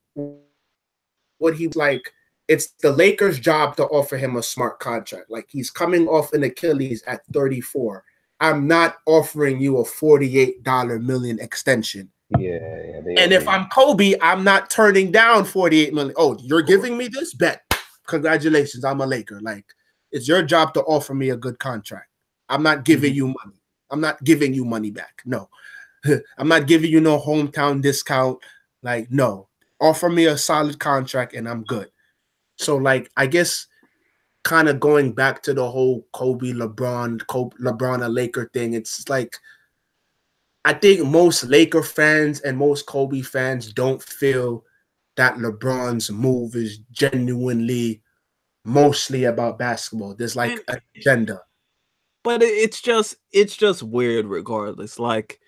what he's like. It's the Lakers' job to offer him a smart contract. Like he's coming off an Achilles at 34. I'm not offering you a $48 million extension. And if I'm Kobe, I'm not turning down $48 million. Oh, you're giving me this? Bet. Congratulations, I'm a Laker. Like, it's your job to offer me a good contract. I'm not giving you money. I'm not giving you money back. No. I'm not giving you no hometown discount. Like, no. Offer me a solid contract and I'm good. So, like, I guess kind of going back to the whole LeBron a Laker thing, it's like I think most Laker fans and most Kobe fans don't feel that LeBron's move is genuinely mostly about basketball. There's like an agenda. But it's just weird regardless. Like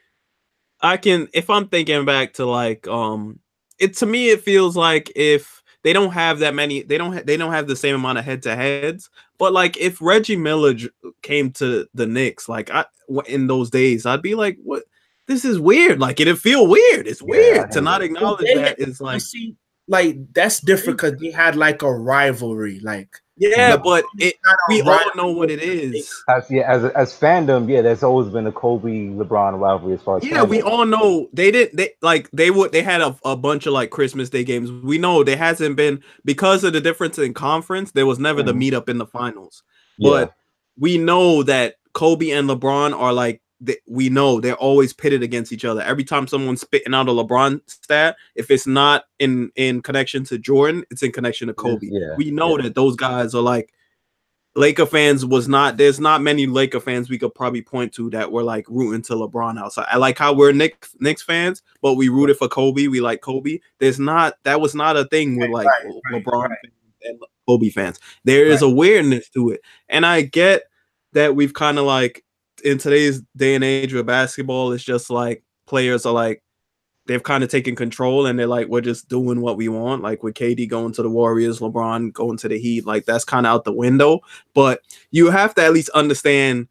if I'm thinking back to like to me it feels like if they don't have that many, they don't have the same amount of head-to-heads. But like if Reggie Miller came to the Knicks, like in those days, I'd be like, what? This is weird. Like it'd feel weird. It's weird to not acknowledge that. It's like, see, like that's different because they had like a rivalry. Like Yeah, but we all know what it is. As fandom, there's always been a Kobe LeBron rivalry as far as fandom. We all know they had a bunch of like Christmas Day games. We know there hasn't been, because of the difference in conference, there was never the meetup in the finals. But we know that Kobe and LeBron are like, we know they're always pitted against each other. Every time someone's spitting out a LeBron stat, if it's not in connection to Jordan, it's in connection to Kobe. We know that those guys are like, Laker fans there's not many Laker fans we could probably point to that were like rooting to LeBron outside. I like how we're Knicks fans, but we rooted for Kobe. We like Kobe. That was not a thing with like LeBron fans and Kobe fans. There is awareness to it. And I get that we've kind of like, in today's day and age with basketball, it's just like players are like, they've kind of taken control and they're like, we're just doing what we want. Like with KD going to the Warriors, LeBron going to the Heat, like that's kind of out the window. But you have to at least understand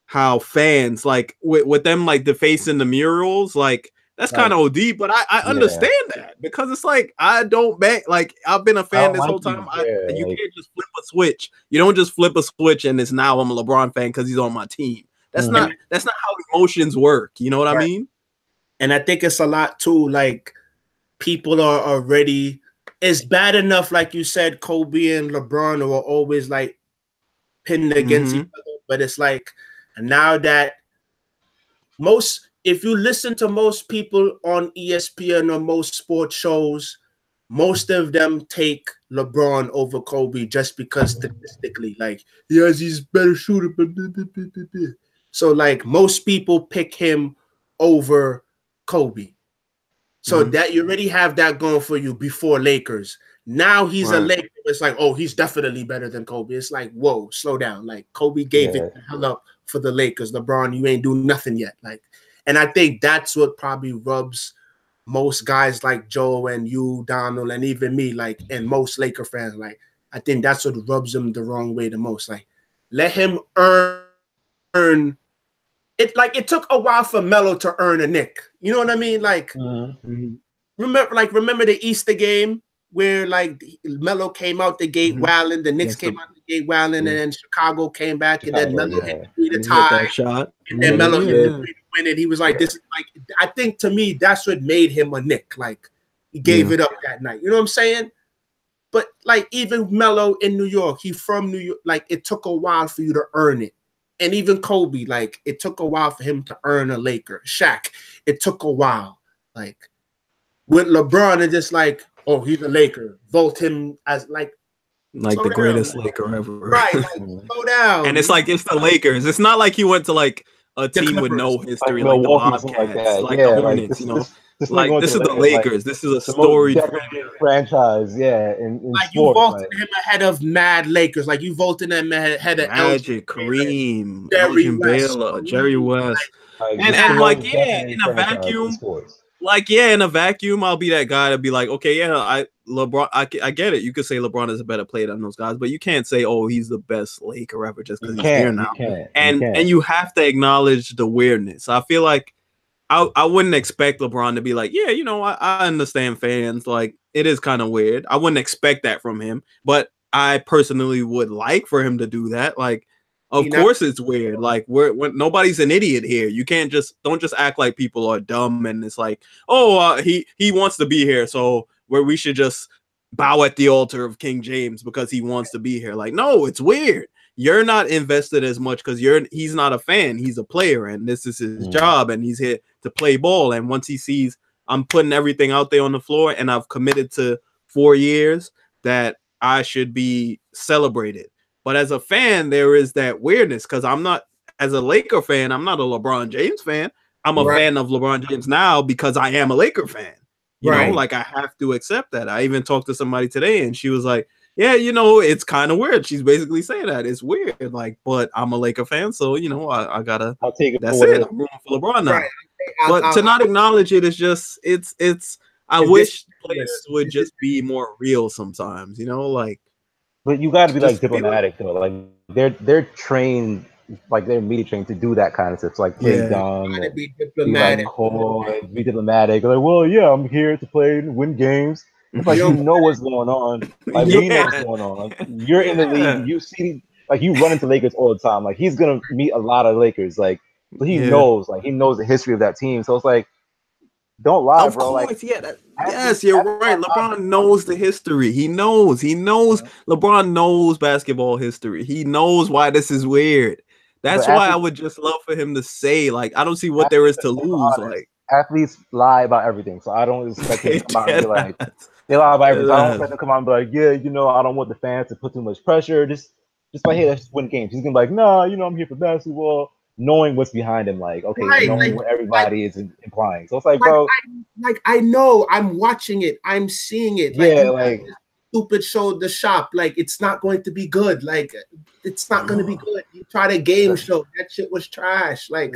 how fans, like with them, like defacing the murals, like that's kind of OD. But I understand that, because it's like, I don't bet, like I've been a fan this whole time. You can't just flip a switch. You don't just flip a switch and it's now I'm a LeBron fan because he's on my team. That's not how emotions work. You know what I mean? And I think it's a lot too, like people are already, it's bad enough, like you said, Kobe and LeBron are always like pinned against each other, but it's like, now that if you listen to most people on ESPN or most sports shows, most of them take LeBron over Kobe just because statistically, like, yes, he's better shooter. So like most people pick him over Kobe. So that you already have that going for you before Lakers. Now he's a Laker. It's like, oh, he's definitely better than Kobe. It's like, whoa, slow down. Like Kobe gave it the hell up for the Lakers. LeBron, you ain't doing nothing yet. Like, and I think that's what probably rubs most guys like Joe and you, Donald, and even me, like, and most Laker fans. Like, I think that's what rubs them the wrong way the most. Like, let him earn it. Like, it took a while for Melo to earn a Knick. You know what I mean? Like, remember the Easter game where like Melo came out the gate wilding, the Knicks came out the gate wilding, and then Chicago came back, and then Melo hit the tie shot, and then Melo hit the three to win it. He was like, "This is like." I think to me, that's what made him a Knick. Like, he gave it up that night. You know what I'm saying? But like even Melo in New York, he from New York. Like, it took a while for you to earn it. And even Kobe, like, it took a while for him to earn a Laker. Shaq, it took a while. Like, with LeBron, it's just like, oh, he's a Laker. Vote him as like the greatest Laker ever. Right, like, slow down. And it's like, it's the Lakers. It's not like he went to like a team with no history, like the Bobcats, like the Hornets, you know. Like, this is the Lakers. This is a storied franchise, in like sports, you voted him ahead of Mad Lakers. Like, you voted him ahead of Magic, Kareem, Elgin Baylor, Jerry West, and like, in a vacuum, in a vacuum, I'll be that guy to be like, okay, LeBron, I get it. You could say LeBron is a better player than those guys, but you can't say, oh, he's the best Laker ever just because he's here now. And you have to acknowledge the weirdness. I feel like I wouldn't expect LeBron to be like, yeah, you know, I understand fans. Like, it is kind of weird. I wouldn't expect that from him, but I personally would like for him to do that. Like, of course it's weird. Like, we're nobody's an idiot here. You don't just act like people are dumb and it's like, oh, he wants to be here, so we should just bow at the altar of King James because he wants to be here. Like, no, it's weird. You're not invested as much because he's not a fan. He's a player, and this is his job, and he's here to play ball. And once he sees I'm putting everything out there on the floor and I've committed to 4 years, that I should be celebrated. But as a fan, there is that weirdness because I'm not, as a Laker fan, I'm not a LeBron James fan. I'm a fan of LeBron James now because I am a Laker fan. You know, like, I have to accept that. I even talked to somebody today and she was like, yeah, you know, it's kind of weird. She's basically saying that it's weird, like, but I'm a Laker fan, so you know, I gotta. I'll take it. That's it. I'm rooting for LeBron now. But to not acknowledge it is just it's. I wish players would just be more real sometimes, you know, like. But you got to be like diplomatic though. Like they're trained, like they're media trained to do that kind of stuff. Like play dumb, be diplomatic, be diplomatic. Like, well, yeah, I'm here to play and win games. It's like you know what's going on. Like we know what's going on. Like you're in the league. You see, like you run into Lakers all the time. Like he's gonna meet a lot of Lakers. Like so he knows. Like he knows the history of that team. So it's like, don't lie, of bro. Course, like, yes, you're right. LeBron knows the history. He knows. LeBron knows basketball history. He knows why this is weird. That's why I would just love for him to say, like, I don't see what there is to lose. Like, athletes lie about everything, so I don't expect him to come out and be like, they lie about everything. So I don't expect him to come out and be like, yeah, I don't want the fans to put too much pressure. Just like, hey, let's win games. He's gonna be like, nah, I'm here for basketball. Knowing what's behind him, like, okay, knowing what everybody is implying. So it's like, bro, I know, I'm watching it, I'm seeing it. Like stupid show, The Shop, like, it's not going to be good. Like, it's not going to be good. You tried a game show, that shit was trash. Like,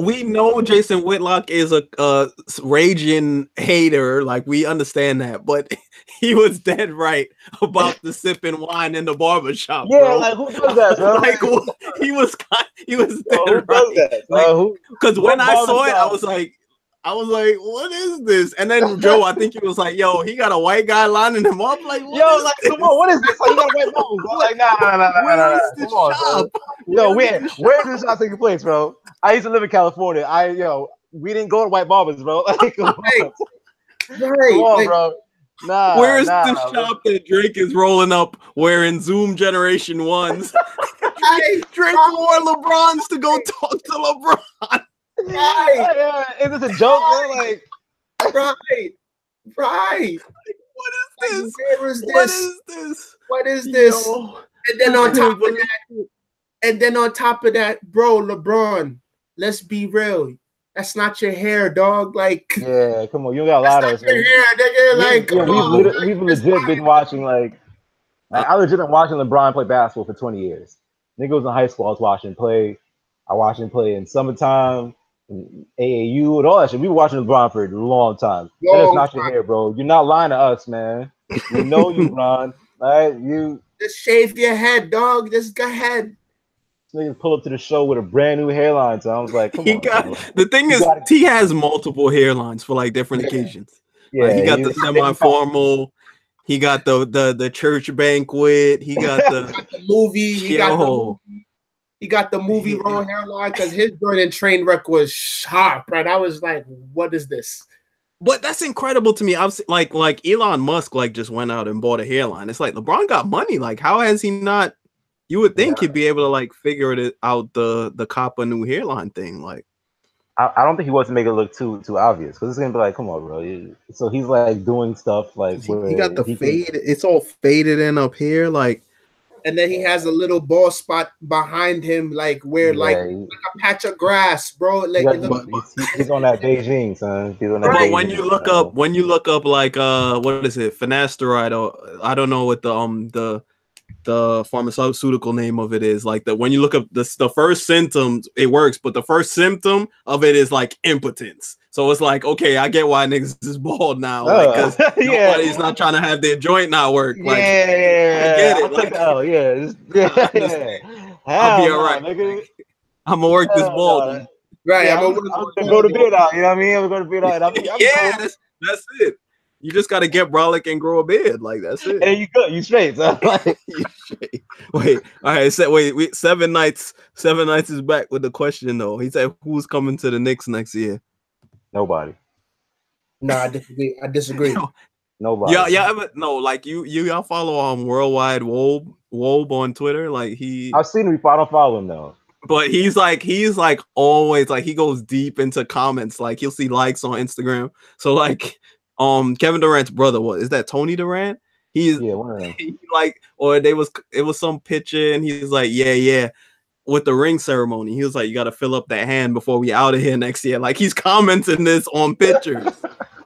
we know Jason Whitlock is a raging hater. Like, we understand that, but he was dead right about the sipping wine in the barbershop. Yeah, bro. like who does that, bro? Like he was dead right. Because when I saw it, I was like, what is this? And then Joe, I think he was like, yo, he got a white guy lining him up. Like, come on, what is this? Like, you got white bubbles. Like, nah. Come on, bro. Yo, where is this shop taking place, bro? I used to live in California. We didn't go to white barbers, bro. Like, come on, bro. Nah. Where's the shop that Drake is rolling up wearing Zoom Generation 1s? Drake wore LeBrons to go talk to LeBron. Right. Is this a joke, bro? Like, right. What is this? Yo. And then on top of that, bro, LeBron, let's be real. That's not your hair, dog. Like, yeah, come on, you got a lot of your hair, nigga. We've legit been watching like I legit been watching LeBron play basketball for 20 years. Nigga was in high school. I was watching him play. I watched him play in summertime, in AAU, and all that shit. We were watching LeBron for a long time. That is not your hair, bro. You're not lying to us, man. You know you, Ron. Right? You just shave your head, dog. Just go ahead. Niggas pull up to the show with a brand new hairline. So I was like, come on. The thing is, he has multiple hairlines for like different occasions. Yeah, like, he got the semi-formal. He got the church banquet. He got the movie. He got the movie raw hairline because his Jordan train wreck was sharp, right? I was like, what is this? But that's incredible to me. I was like Elon Musk just went out and bought a hairline. It's like LeBron got money. Like, how has he not? You would think he'd be able to figure it out the cop a new hairline thing. Like, I don't think he wants to make it look too obvious because it's gonna be like, come on, bro. So he's like doing stuff like he got the fade. It's all faded in up here, like. And then he has a little ball spot behind him, like like a patch of grass, bro. Like he's on that Beijing, son. He's on that. But when you look up like what is it, finasteride, or I don't know what the pharmaceutical name of it is. Like when you look up the first symptoms, it works, but the first symptom of it is like impotence. So it's like, okay, I get why niggas is bald now, because nobody's not trying to have their joint not work. Like, I get it. I'll be all right. Nigga. I'm gonna work this bald. Right, I'm gonna go to bed out. You know what I mean? I'm gonna go to bed out. That's it. You just gotta get brolic and grow a beard, like that's it. And you good, you straight. So. You straight. Wait, all right. Wait. 7 nights. 7 nights is back with the question though. He said, "Who's coming to the Knicks next year?" Nobody. No, I disagree. Nobody. No, like y'all follow Worldwide Wobe on Twitter. Like I've seen him. I don't follow him though. But he's like always like he goes deep into comments. Like he'll see likes on Instagram. So like Kevin Durant's brother, what is that, Tony Durant? One of them. It was some picture and he's like, yeah. With the ring ceremony, he was like, you got to fill up that hand before we out of here next year. Like he's commenting this on pictures.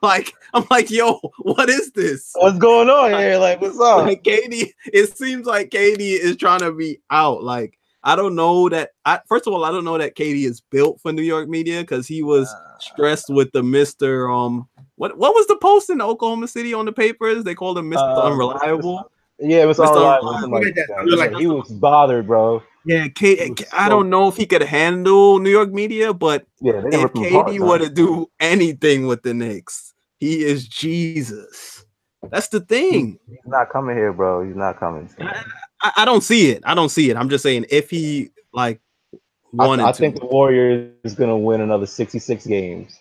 Like I'm like, yo, what is this? What's going on here? Like, what's up? Like KD, it seems like KD is trying to be out. Like I don't know that. First of all, I don't know that KD is built for New York media because he was stressed with the Mr. What was the post in Oklahoma City on the papers? They called him Mr. Unreliable. Yeah, it was Unreliable. He was bothered, bro. Yeah, I don't know if he could handle New York media, but if KD were to do anything with the Knicks, He is Jesus. That's the thing. He's not coming here, bro. He's not coming. I don't see it. I don't see it. I'm just saying if he like wanted I think the Warriors is gonna win another 66 games.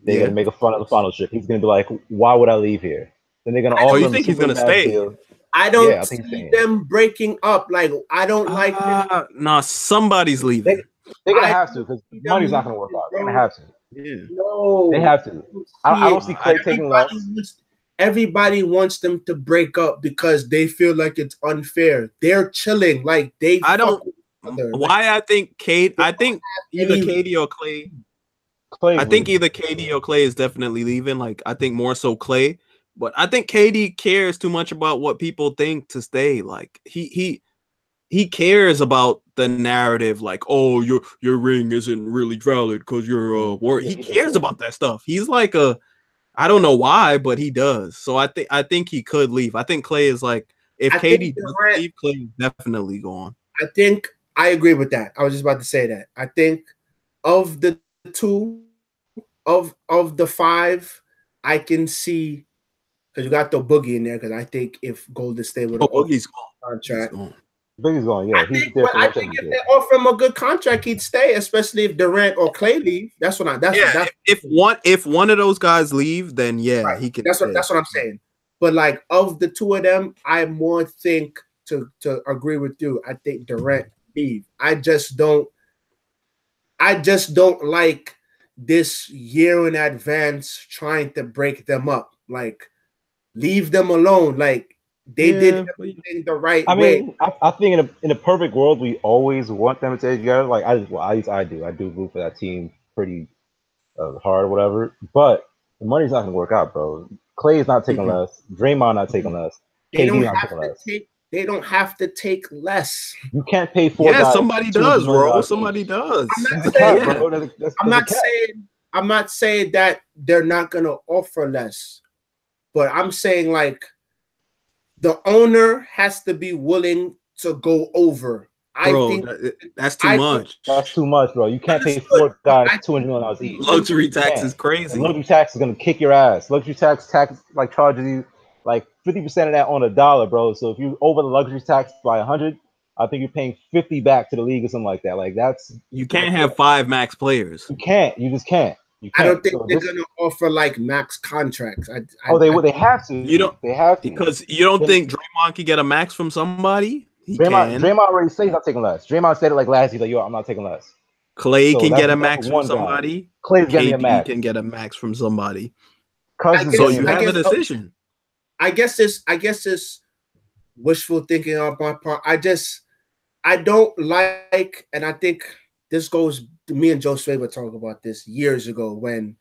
They're gonna make a fun of the final trip. He's gonna be like, "Why would I leave here?" Then they're gonna offer him. You think he's gonna stay? Deal. I don't see them breaking up. Like I don't like. Nah, somebody's leaving. They're gonna have to because money's not gonna work out. They're gonna have to. Yeah. No, they have to. I don't see Clay taking less. Everybody wants them to break up because they feel like it's unfair. They're chilling, like they. I don't. Why I think Kate? I think either KD or Clay. I think either KD or Clay is definitely leaving. Like I think more so Clay, but I think KD cares too much about what people think to stay. Like he cares about the narrative. Like, oh, your ring isn't really valid because you're warrior. He cares about that stuff. He's like I don't know why, but he does. So I think he could leave. I think Clay is like if KD doesn't leave, Clay is definitely gone. I think I agree with that. I was just about to say that. I think of the two. Of the five, I can see because you got the Boogie in there. Because I think if Golden State would Boogie's contract, Boogie's gone. Yeah, I think if they offer him a good contract, he'd stay. Especially if Durant or Clay leave. That's what if one of those guys leave, then he can. That's what I'm saying. But like of the two of them, I more think to agree with you. I think Durant leave. I just don't like this year in advance trying to break them up. Like leave them alone. Like they did everything the right way. I think in a perfect world we always want them to stay together. Like I do root for that team pretty hard or whatever. But the money's not gonna work out, bro. Clay's not taking less. Draymond not taking less. KD not taking less. They don't have to take less. You can't pay for. Yeah, somebody does, bro. Somebody does. I'm not saying that they're not gonna offer less, but I'm saying like the owner has to be willing to go over. I think that's too much. That's too much, bro. You can't pay 4 guys $200 million each. Luxury tax is crazy. And luxury tax is gonna kick your ass. Luxury tax like charges you like 50% of that on $1, bro. So if you over the luxury tax by 100, I think you're paying 50 back to the league or something like that. Like you can't have 5 max players. You can't. You just can't. I don't think they're gonna offer like max contracts. They have to. You don't. They have to because you don't think Draymond can get a max from somebody. Draymond already said he's not taking less. Draymond said it like last year. Like, yo, I'm not taking less. Clay can get a max from somebody. Clay's getting a max. Can get a max from somebody. So you have a decision. I guess this wishful thinking on my part. I don't like, and I think this goes to me and Joe Sway talked about this years ago when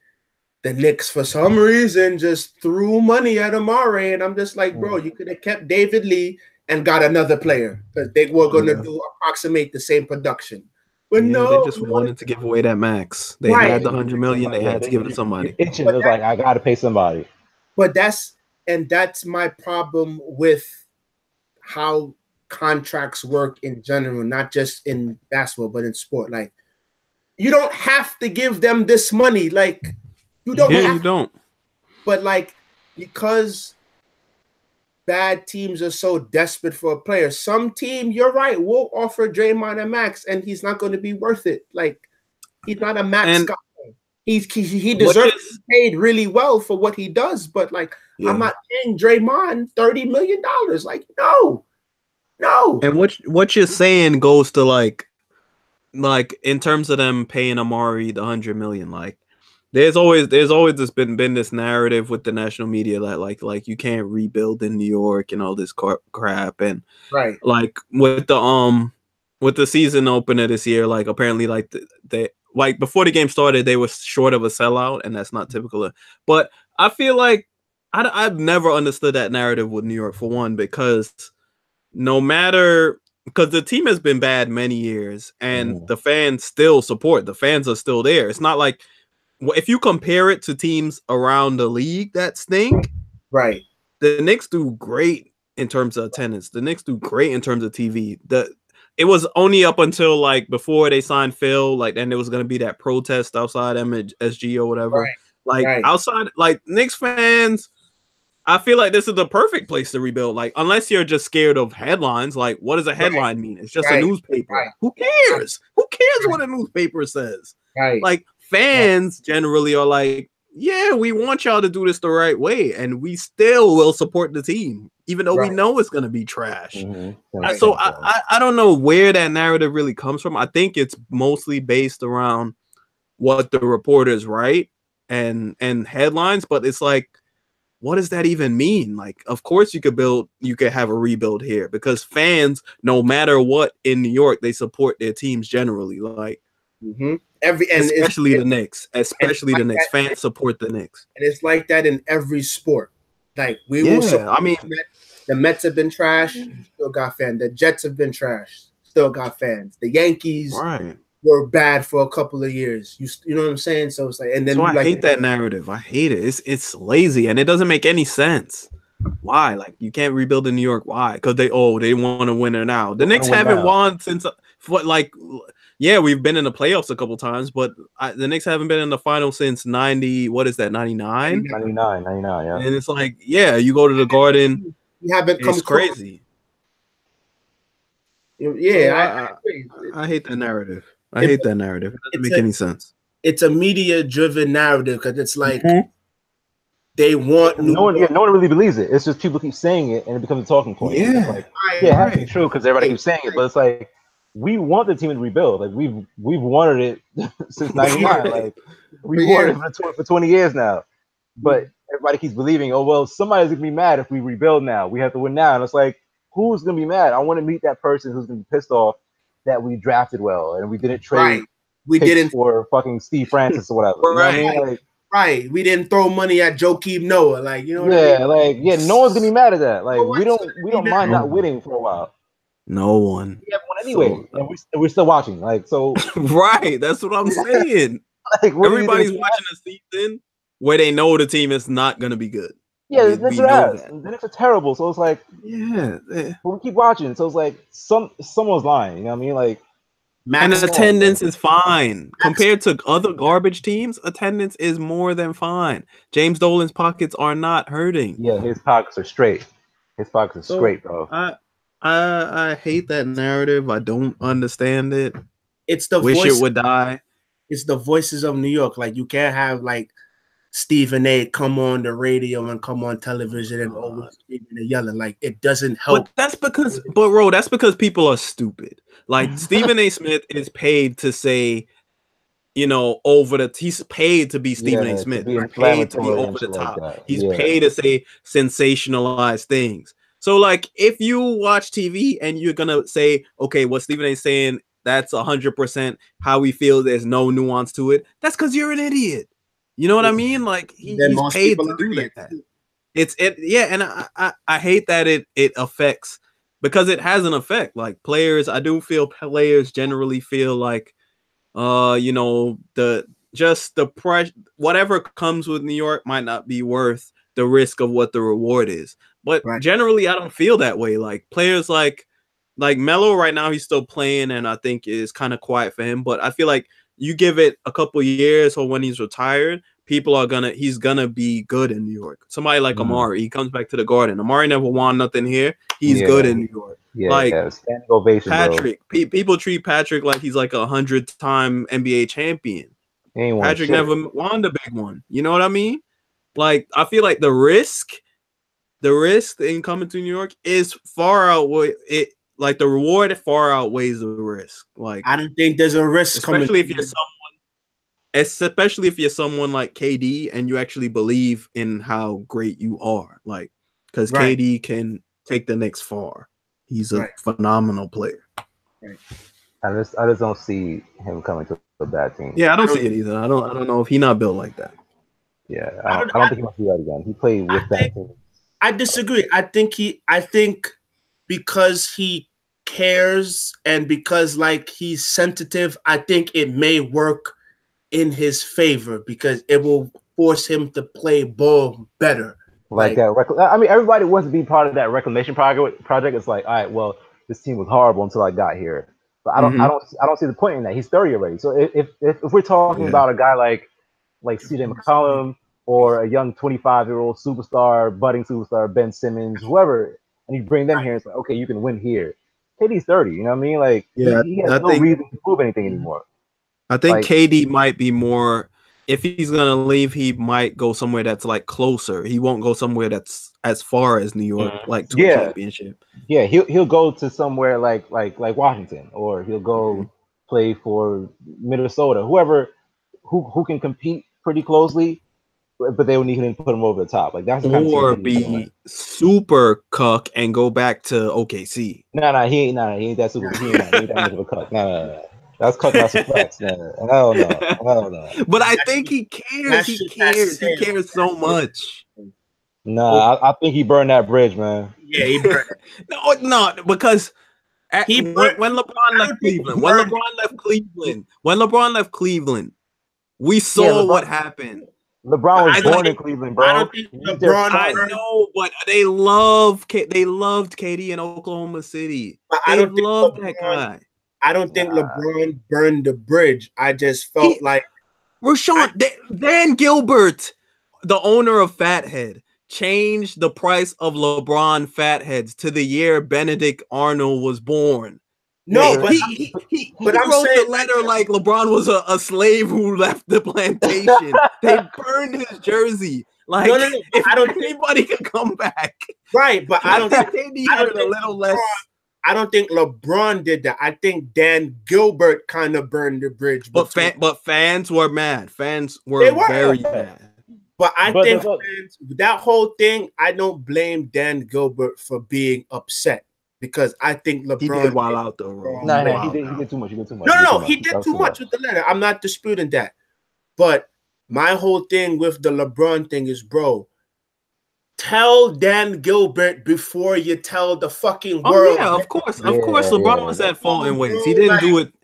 the Knicks for some reason just threw money at Amare, and I'm just like, bro, you could have kept David Lee and got another player because they were going to approximate the same production. But no, they just wanted to give away that max. They had the $100 million. They had to give it to somebody. It was like I got to pay somebody. But that's my problem with how contracts work in general, not just in basketball, but in sport. Like, you don't have to give them this money. Like, you don't. Yeah, you don't. But like, because bad teams are so desperate for a player, some team, you're right, will offer Draymond a max, and he's not going to be worth it. Like, he's not a max guy. He deserves to be paid really well for what he does, but like, I'm not paying Draymond $30 million. Like, no. And what you're saying goes to like in terms of them paying Amari the $100 million. Like, there's always been this narrative with the national media that like you can't rebuild in New York and all this crap, and like with the season opener this year, like apparently like they like before the game started they were short of a sellout, and that's not typical. But I feel like I've never understood that narrative with New York, for one, because the team has been bad many years, and the fans still support. The fans are still there. It's not like, if you compare it to teams around the league that stink, right? The Knicks do great in terms of attendance. The Knicks do great in terms of TV. It was only up until like before they signed Phil, like, then there was going to be that protest outside MSG or whatever. Right. Like outside, like Knicks fans, I feel like this is the perfect place to rebuild. Like, unless you're just scared of headlines. Like, what does a headline mean? It's just a newspaper. Who cares? Who cares what a newspaper says? Like, fans generally are like, yeah, we want y'all to do this the right way, and we still will support the team, even though we know it's gonna be trash. So I don't know where that narrative really comes from. I think it's mostly based around what the reporters write and headlines, but it's like, what does that even mean? Like, of course you could have a rebuild here because fans, no matter what in New York, they support their teams generally. Like, especially the Knicks, the Knicks. Fans support the Knicks, and it's like that in every sport. Like we will. I mean, the Mets have been trash, still got fans. The Jets have been trash, still got fans. The Yankees, were bad for a couple of years. You know what I'm saying? So it's like, and then so I hate that narrative. I hate it. It's lazy and it doesn't make any sense. Why? Like, you can't rebuild in New York. Why? Because they want to win it now. The Knicks haven't won since we've been in the playoffs a couple times, but the Knicks haven't been in the final since 90. What is that? 99? 99. Yeah. And it's like, yeah, you go to the Garden. You haven't come crazy. Yeah, I hate that narrative. I hate that narrative. It doesn't make any sense. It's a media-driven narrative because it's like they want no one really believes it. It's just people keep saying it and it becomes a talking point. Yeah, like, it has to be true because everybody keeps saying it, but it's like we want the team to rebuild. Like we've wanted it since '99. Like we wanted it for 20 years now, but everybody keeps believing. Oh well, somebody's gonna be mad if we rebuild now. We have to win now, and it's like, who's gonna be mad? I want to meet that person who's gonna be pissed off that we drafted well and we didn't trade. We didn't for fucking Steve Francis or whatever. You know what I mean? Like, we didn't throw money at Joakim Noah. Like, you know what I mean? No one's gonna be mad at that. Like, we don't mind not winning for a while. No one. We haven't won anyway, and we're still watching. Like, so that's what I'm saying. Like, everybody's watching a season where they know the team is not gonna be good. Yeah, the Knicks are terrible. So it's like, but we keep watching. So it's like someone's lying. You know what I mean? Like, and attendance is fine compared to other garbage teams. Attendance is more than fine. James Dolan's pockets are not hurting. Yeah, his pockets are straight. Straight, bro. I hate that narrative. I don't understand it. It's the wish it would die. It's the voices of New York. Like, you can't have like Stephen A. come on the radio and come on television and always screaming and yelling. Like, it doesn't help. But that's because people are stupid. Like, Stephen A. Smith is paid to say, he's paid to be Stephen A. Smith. He's paid to be over the top. Like he's paid to say sensationalized things. So, like, if you watch TV and you're gonna say, okay, what Stephen A. is saying, that's 100% how we feel, there's no nuance to it, that's because you're an idiot. You know what I mean? Like, he's paid to do that. And I hate that it affects, because it has an effect. Like, players, I do feel players generally feel like, the price, whatever comes with New York might not be worth the risk of what the reward is. But generally, I don't feel that way. Like, players like Melo right now, he's still playing, and I think it's kind of quiet for him. But I feel like you give it a couple years, or when he's retired, he's gonna be good in New York. Somebody like Amari, he comes back to the Garden. Amari never won nothing here. He's good in New York. Standing ovation, Patrick. People treat Patrick like he's like 100-time NBA champion. Patrick never won the big one. You know what I mean? Like, I feel like the risk in coming to New York is far outweigh it. Like, the reward far outweighs the risk. Like, I don't think there's a risk, especially if you're someone like KD and you actually believe in how great you are. Like, because KD can take the Knicks far. He's a phenomenal player. I just don't see him coming to a bad team. Yeah, I don't see it either. I don't know if he's not built like that. Yeah, I don't think he wants to do that again. He played with that team. I disagree. I think because he cares and because like he's sensitive, I think it may work in his favor because it will force him to play ball better. Like I mean, everybody wants to be part of that reclamation project. It's like, all right, well, this team was horrible until I got here, but I don't see the point in that. He's 30 already. So if we're talking about a guy like like CJ McCollum or a young 25-year-old superstar, budding superstar, Ben Simmons, whoever, and you bring them here, it's like, okay, you can win here. KD's 30, you know what I mean? Like, he has no reason to prove anything anymore. I think KD might be more, if he's going to leave, he might go somewhere that's like closer. He won't go somewhere that's as far as New York, like to a championship. Yeah, he'll go to somewhere like Washington, or he'll go play for Minnesota, whoever who can compete pretty closely, but they would need to put him over the top. Like that's the kind or of be super cuck and go back to OKC. He ain't that super. He ain't that much of a cuck. No. That's cuck not some flex. Hell no. But I think he cares. He cares so much. Nah, I think he burned that bridge, man. Yeah, he burned it. No, because when LeBron left Cleveland, we saw what happened. LeBron was born in Cleveland, bro. I don't think LeBron. I know, but they loved KD in Oklahoma City. They loved that guy. I don't think LeBron burned the bridge. I just felt like Rashawn Dan Gilbert, the owner of Fathead, changed the price of LeBron Fatheads to the year Benedict Arnold was born. No, but he wrote the letter like LeBron was a slave who left the plantation. They burned his jersey. Like, no. If anybody could come back, right? But I don't think KD had a little less. I don't think LeBron did that. I think Dan Gilbert kind of burned the bridge. But fans were mad. Fans were very mad. But I think fans, that whole thing, I don't blame Dan Gilbert for being upset because I think LeBron he did while out the road. He did too much. No, he did too much with the letter. I'm not disputing that. But my whole thing with the LeBron thing is, bro, tell Dan Gilbert before you tell the fucking world. Yeah, of course. LeBron was at fault in ways. He didn't do it.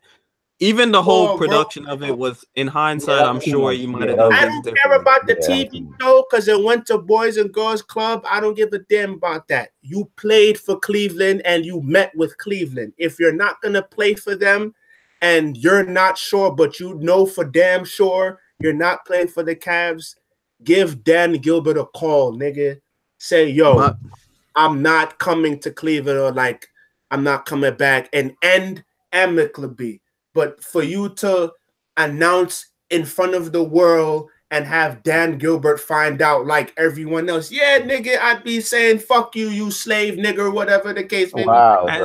Even the whole production of it was, in hindsight, I'm sure he might have done I don't care about the TV show because it went to Boys and Girls Club. I don't give a damn about that. You played for Cleveland and you met with Cleveland. If you're not going to play for them and you're not sure, but you know for damn sure you're not playing for the Cavs, give Dan Gilbert a call, nigga. Say, yo, I'm not coming to Cleveland, or like, I'm not coming back, and end amicably. But for you to announce in front of the world and have Dan Gilbert find out like everyone else, yeah, nigga, I'd be saying, fuck you, you slave nigga, whatever the case may be. Wow. Yeah,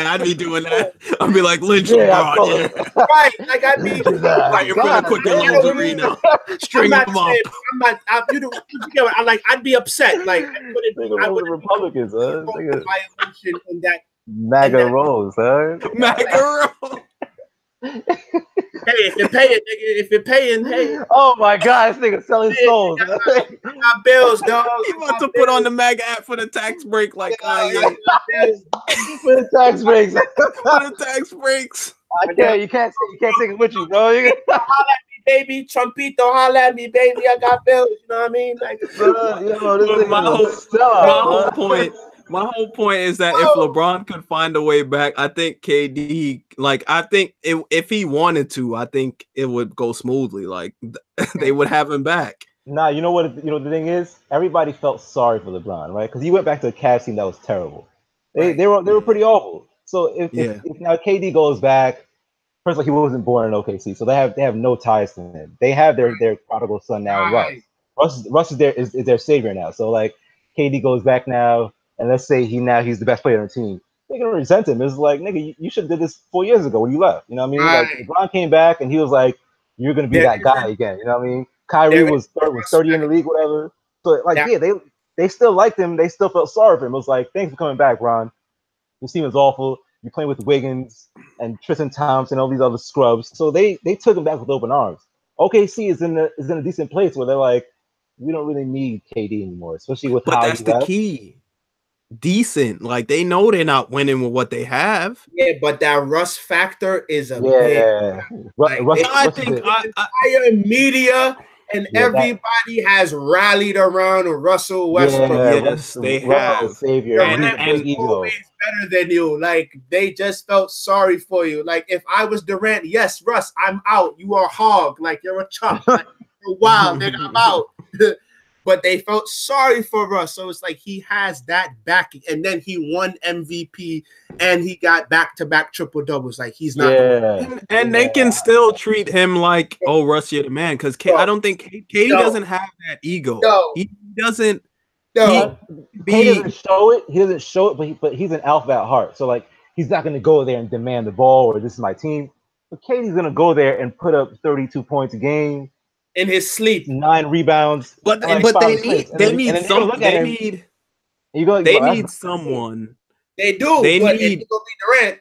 I'd be doing that. I'd be like, lynch LeBron. Right, like I'd be like you're gonna put your little arena, string them up. I'd be upset. Like I would Republicans, violation in that MAGA rolls, huh? MAGA rolls. Hey, if you're paying, hey. Oh my God, this nigga selling souls. I got bills, dog. He wants to put on the MAGA app for the tax break, like Kanye. For the tax breaks. For the tax breaks. You can't take it with you, bro. Holla at me, baby. Trumpito, holla at me, baby. I got bills. You know what I mean? Like, my whole point is that if LeBron could find a way back, I think KD, like, I think if he wanted to, I think it would go smoothly. Like, they would have him back. Nah, you know what? You know the thing is, everybody felt sorry for LeBron, right? Because he went back to a Cavs team that was terrible. They were pretty awful. So if now KD goes back, first of all, he wasn't born in OKC, so they have no ties to him. They have their prodigal son now, Russ. Russ is their savior now. So like, KD goes back now. And let's say he's the best player on the team. They're gonna resent him. It's like, nigga, you should have did this 4 years ago when you left. You know what I mean? Like LeBron came back and he was like, you're gonna be that guy again. You know what I mean? Kyrie was 30 in the league, whatever. So like, they still liked him. They still felt sorry for him. It was like, thanks for coming back, Ron. This team is awful. You're playing with Wiggins and Tristan Thompson and all these other scrubs. So they took him back with open arms. OKC is in a decent place where they're like, we don't really need KD anymore, especially with how that's the key. Decent, like they know they're not winning with what they have. Yeah, but that Russ factor is a big. I think entire media And everybody has rallied around Russell Westbrook. Yes, they have. Savior. And always better than you. Like, they just felt sorry for you. Like, if I was Durant, yes, Russ, I'm out. You are a hog. Like, you're a chump. Like, you're wild, nigga, I'm out. But they felt sorry for Russ. So it's like he has that backing. And then he won MVP and he got back-to-back triple-doubles. Like, he's not. And they can still treat him like, oh, Russ, you're the man. Because I don't think KD doesn't have that ego. He doesn't. He doesn't show it. He doesn't show it, but he's an alpha at heart. So, like, he's not going to go there and demand the ball or this is my team. But KD's going to go there and put up 32 points a game. In his sleep, 9 rebounds, but they need someone. They need someone. They do. They but need. It ain't gonna be Durant.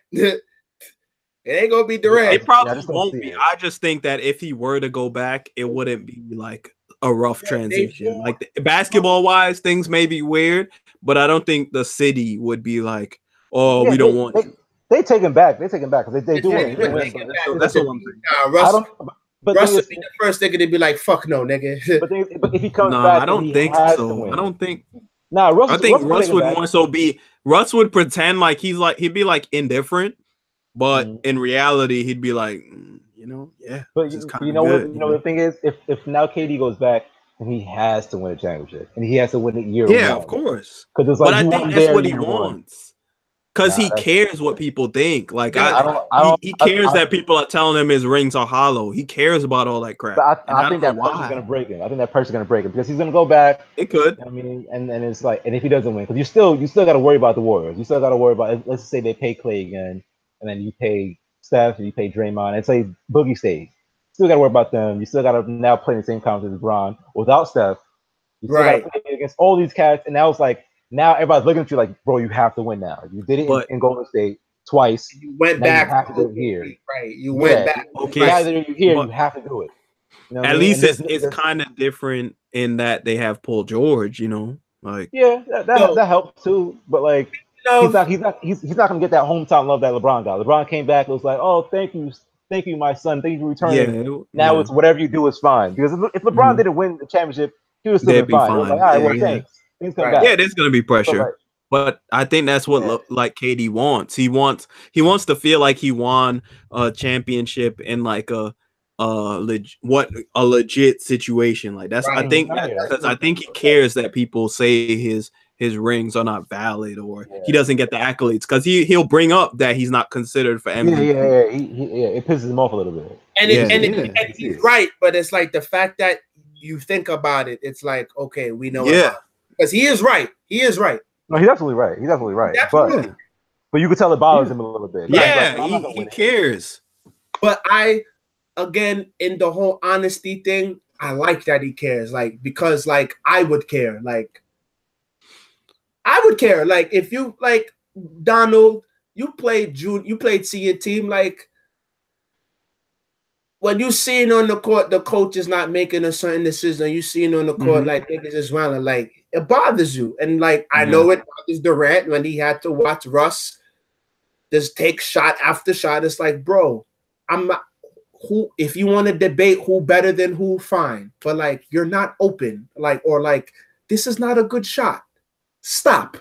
It ain't gonna be Durant. It probably won't be. I just think that if he were to go back, it wouldn't be like a rough transition. Like basketball wise, things may be weird, but I don't think the city would be like, oh, we don't want. They take him back. They take him back because they do win. That's what I'm saying. But Russ would be the first nigga to be like, "Fuck no, nigga." But if he comes back, I don't think so. I don't think. Russ. I think Russ would more so be. Russ would pretend like he'd be like indifferent, but in reality, he'd be like, yeah. But you know what the thing is, if now KD goes back, and he has to win a championship, and he has to win it year. Yeah, of course. Because it's like, but I think that's what he wants. Because he cares what people think. Like he cares that people are telling him his rings are hollow. He cares about all that crap. But I think that person's gonna break him. I think that person's gonna break him because he's gonna go back. It could. I mean, and it's like, and if he doesn't win, because you still got to worry about the Warriors. You still got to worry about. Let's say they pay Clay again, and then you pay Steph, and you pay Draymond, and say Boogie stays. Still got to worry about them. You still got to now play in the same conference as LeBron without Steph. You still got to play against all these cats, and now it's like. Now everybody's looking at you like, bro, you have to win now. You did it in Golden State twice. You went back. You have to do it here. Right. You went back. Okay. Either you're here, you have to do it. You know at least it's kind of different in that they have Paul George, like that helps too. But like he's not gonna get that hometown love that LeBron got. LeBron came back. It was like, oh, thank you, my son. Thank you for returning. Now it's whatever you do is fine. Because if LeBron didn't win the championship, he would still be fine. It was like, all right, well, thanks. Yeah, there's gonna be pressure, but I think that's what like KD wants. He wants to feel like he won a championship in like a legit situation. Like that's I think because I think he cares that people say his rings are not valid or he doesn't get the accolades because he'll bring up that he's not considered for MVP. It pisses him off a little bit. And he's right, but it's like the fact that you think about it, it's like okay, we know. Because he is right. He is right. No, he's absolutely right. He's absolutely right. But you could tell it bothers him a little bit. Yeah, he cares. But again, in the whole honesty thing, I like that he cares. Like, because like I would care. Like, I would care. Like, if you like Donald, you played senior team, like. When you seeing on the court, the coach is not making a certain decision. You seeing on the court, like niggas is running, like it bothers you. And like I know it bothers Durant when he had to watch Russ just take shot after shot. It's like, bro, I'm not who. If you want to debate who better than who, fine. But like you're not open, like or like this is not a good shot. Stop.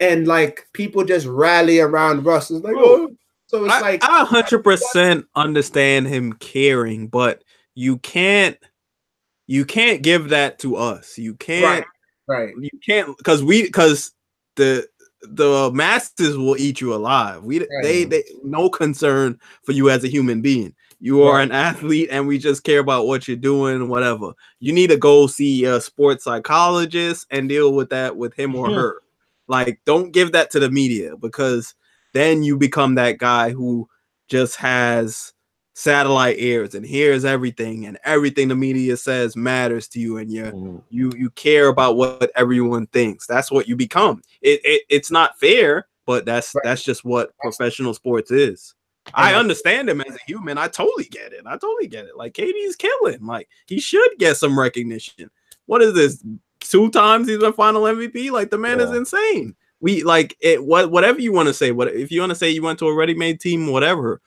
And like people just rally around Russ. It's like, oh. So it's like I 100% understand him caring, but you can't give that to us. You can't, right? You can't because the masses will eat you alive. They no concern for you as a human being. You are an athlete, and we just care about what you're doing, whatever. You need to go see a sports psychologist and deal with that with him or her. Like, don't give that to the media because. Then you become that guy who just has satellite ears and hears everything, and everything the media says matters to you, and you care about what everyone thinks. That's what you become. It's not fair, but that's just what professional sports is. I understand him as a human. I totally get it. Like KD's killing. Like he should get some recognition. What is this? 2 times he's been final MVP? Like the man is insane. We like it. Whatever you want to say. What if you want to say you went to a ready-made team? Whatever.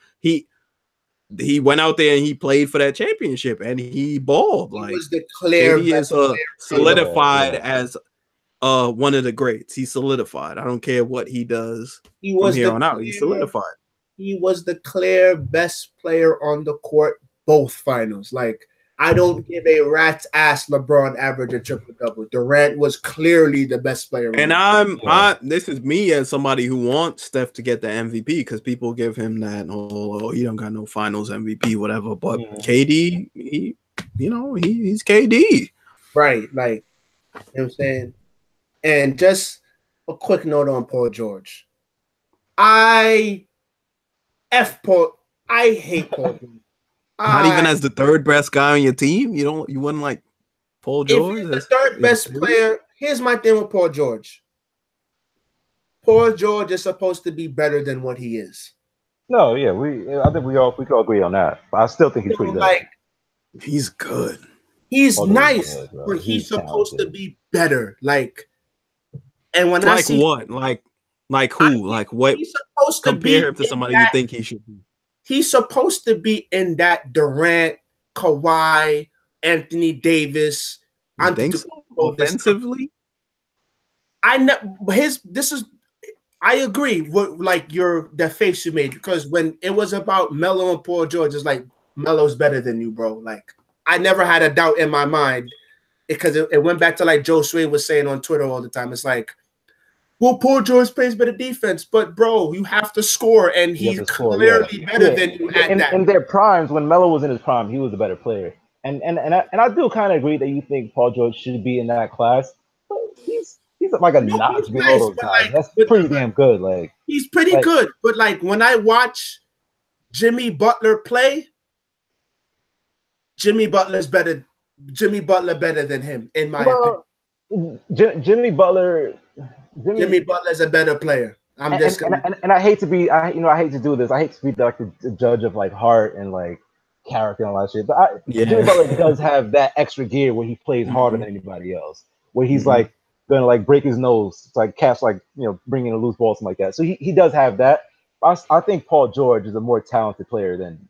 he went out there and he played for that championship and he balled. He was the clear KD is solidified as one of the greats. He's solidified. I don't care what he does from here on out. He's solidified. He was the clear best player on the court both finals. Like, I don't give a rat's ass LeBron average a triple-double. Durant was clearly the best player. And this is me as somebody who wants Steph to get the MVP because people give him that, he don't got no finals MVP, whatever. But KD, he's KD. Right, like, you know what I'm saying? And just a quick note on Paul George. I hate Paul George. Not even as the third best guy on your team? You wouldn't like Paul George? If he's the third best player, here's my thing with Paul George. Paul George is supposed to be better than what he is. No, yeah, I think we can all agree on that. But I still think he's pretty good. Like, he's good. He's nice, but he's supposed to be better. Like, and when I see what? Like who? Like what? He's supposed to compare him to somebody you think he should be. He's supposed to be in that Durant, Kawhi, Anthony Davis. You think so? Offensively? I agree with like the face you made, because when it was about Melo and Paul George, it's like Melo's better than you, bro. Like, I never had a doubt in my mind because it went back to like Joe Sway was saying on Twitter all the time. It's like, well, Paul George plays better defense, but bro, you have to score, and he's clearly better than you at that. In their primes, when Melo was in his prime, he was a better player. And I do kind of agree that you think Paul George should be in that class, but he's like a notch below those guys. That's pretty damn good. Like, he's pretty good, but like when I watch Jimmy Butler play, Jimmy Butler better than him, in my opinion. Jimmy Butler is a better player. And I hate to be, I hate to do this. I hate to be like the judge of like heart and like character and all that shit. But Jimmy Butler does have that extra gear where he plays harder than anybody else. Where he's like gonna like break his nose, to, like catch like bring in a loose ball, something like that. So he does have that. I think Paul George is a more talented player than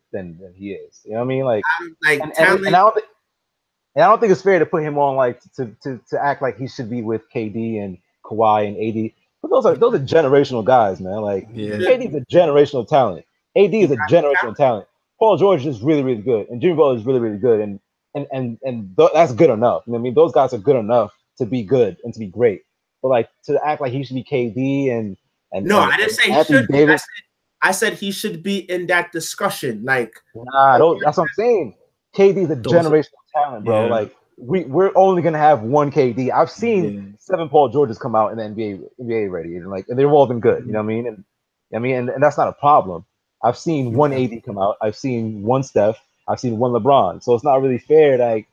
he is. You know what I mean? Like, and I don't think it's fair to put him on like to act like he should be with KD and Kawhi and AD. But those are generational guys, man. Like, KD is a generational talent. AD is a generational talent. Paul George is really, really good, and Jimmy Butler is really, really good, and that's good enough. You know what I mean? Those guys are good enough to be good and to be great. But like to act like he should be KD and no, I didn't say he should. Davis, I said he should be in that discussion. Like, that's what I'm saying. KD is a generational talent, bro. Yeah. Like, we're only gonna have one KD. I've seen 7 Paul Georges come out in the NBA already, and they've all been good. You know what I mean? And that's not a problem. I've seen one AD come out. I've seen one Steph. I've seen one LeBron. So it's not really fair to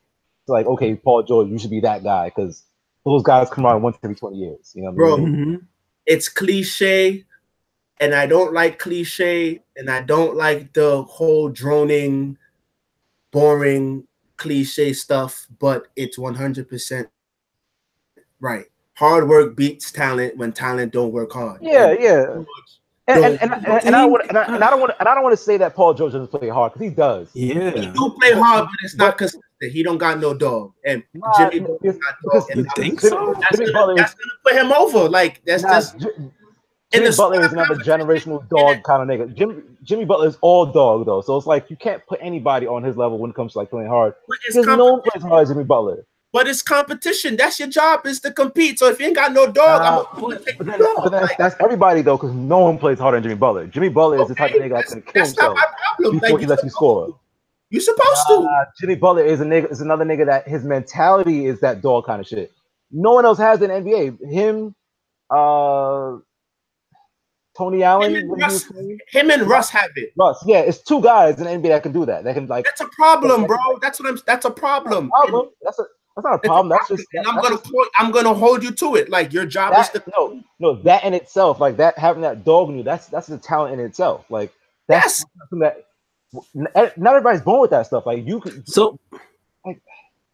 like okay, Paul George, you should be that guy, because those guys come out once every 20 years. You know what I mean? It's cliche, and I don't like cliche, and I don't like the whole droning, boring cliche stuff, but it's 100% right. Hard work beats talent when talent don't work hard. And I don't want to say that Paul George doesn't play hard, because he does. Yeah, he do play hard, but it's not consistent. He don't got no dog, and Jimmy Butler's got dog. You think so? That's gonna put him over. Like, that's just. Jimmy Butler is another generational dog kind of nigga. Jimmy Butler is all dog though, so it's like you can't put anybody on his level when it comes to like playing hard. Because no one plays hard as Jimmy Butler. But it's competition. That's your job, is to compete. So if you ain't got no dog, I'm gonna take the dog. But that's everybody though, because no one plays harder than Jimmy Butler. Jimmy Butler is the type of nigga that's gonna kill himself before he lets you score. You're supposed to. Jimmy Butler is another nigga that his mentality is that dog kind of shit. No one else has in the NBA. Him, Tony Allen. Him and Russ have it. Russ, yeah, it's 2 guys in the NBA that can do that. That can like. That's a problem, bro. That's a problem. That's not a problem. That's just. And I'm gonna hold you to it. Like, your job is to. No. That in itself, like that, having that dog in you, that's a talent in itself. Like, that's something that. Not everybody's born with that stuff. Like, you could. So. Like,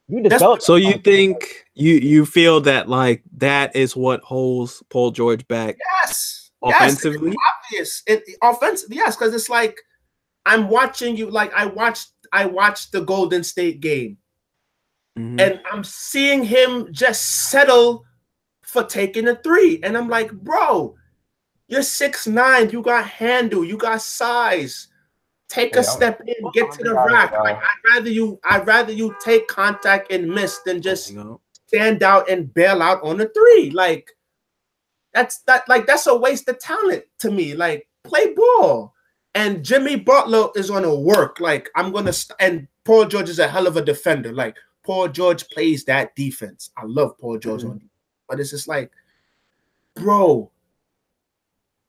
you develop. So you think you feel that like that is what holds Paul George back? Yes. Offensively, yes, it's obvious. Offensively, yes, because it's like I'm watching you. Like I watched the Golden State game, and I'm seeing him just settle for taking a three, and I'm like, bro, you're 6'9", you got handle, you got size. Take a step in, get to the rack. Like, I'd rather you take contact and miss than just stand out and bail out on a three. Like that's a waste of talent to me. Like, play ball. And Jimmy Butler is gonna work. Like, and Paul George is a hell of a defender. Like, Paul George plays that defense. I love Paul George on defense. But it's just like, bro,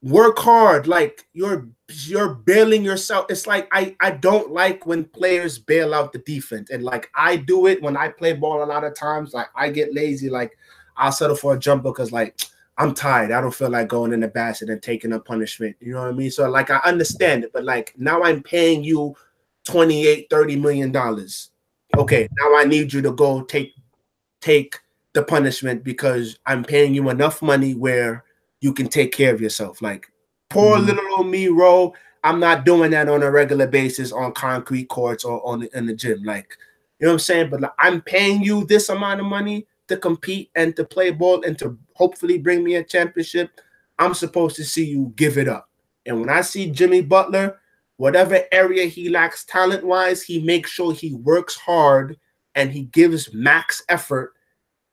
work hard. Like, you're bailing yourself. It's like I don't like when players bail out the defense. And like, I do it when I play ball a lot of times. Like, I get lazy. Like, I'll settle for a jumper because like I'm tired. I don't feel like going in the basket and taking a punishment. You know what I mean? So like, I understand it, but like, now I'm paying you $28-30 million. Okay, now I need you to go take the punishment because I'm paying you enough money where you can take care of yourself. Like, poor little old me, Ro. I'm not doing that on a regular basis on concrete courts or in the gym. Like, you know what I'm saying? But like, I'm paying you this amount of money to compete and to play ball and to hopefully bring me a championship. I'm supposed to see you give it up. And when I see Jimmy Butler, whatever area he lacks talent-wise, he makes sure he works hard and he gives max effort,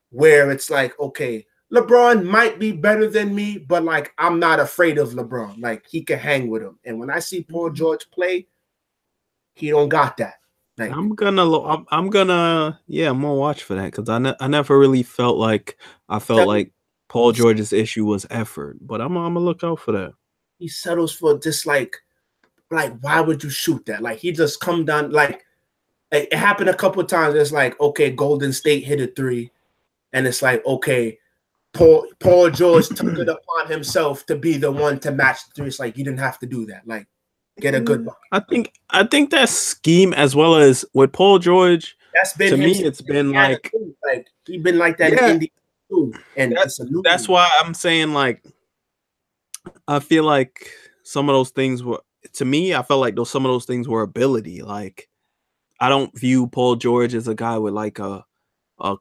where it's like, okay, LeBron might be better than me, but like, I'm not afraid of LeBron. Like, he can hang with him. And when I see Paul George play, he don't got that. Like, I'm gonna watch for that because I never really felt like Paul George's issue was effort, but I'm gonna look out for that. He settles for just like why would you shoot that? Like, he just come down. Like, it happened a couple of times. It's like, okay, Golden State hit a three, and it's like, okay, Paul George took it upon himself to be the one to match the three. It's like, you didn't have to do that. Like, get a good bucket. I think that scheme, as well as with Paul George, that's been to me. It's been like he's been like that in India too, and that's why I'm saying, like, I feel like some of those things were, to me, I felt like some of those things were ability. Like, I don't view Paul George as a guy with like a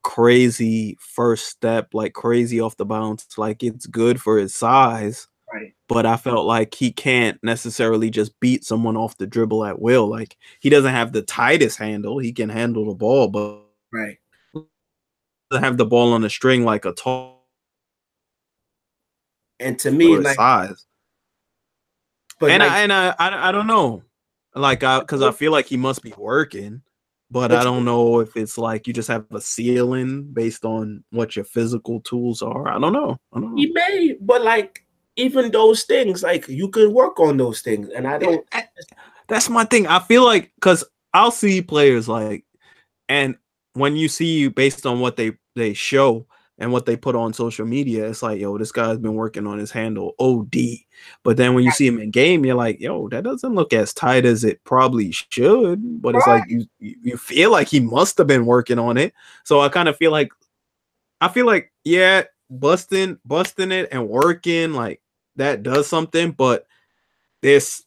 crazy first step, like crazy off the bounce. Like, it's good for his size, right? But I felt like he can't necessarily just beat someone off the dribble at will. Like, he doesn't have the tightest handle. He can handle the ball, but right, doesn't have the ball on the string like a tall. And to me, like, size. But I don't know, like, because I feel like he must be working. But I don't know if it's like you just have a ceiling based on what your physical tools are. I don't know. He may, but like, even those things, like, you could work on those things. And I don't. That's my thing. I feel like, because I'll see players like, and when you see based on what they show and what they put on social media, it's like, yo, this guy's been working on his handle OD. But then when you see him in game, you're like, yo, that doesn't look as tight as it probably should. But it's like you feel like he must have been working on it. So I kind of feel like, yeah, busting it and working, like, that does something. But there's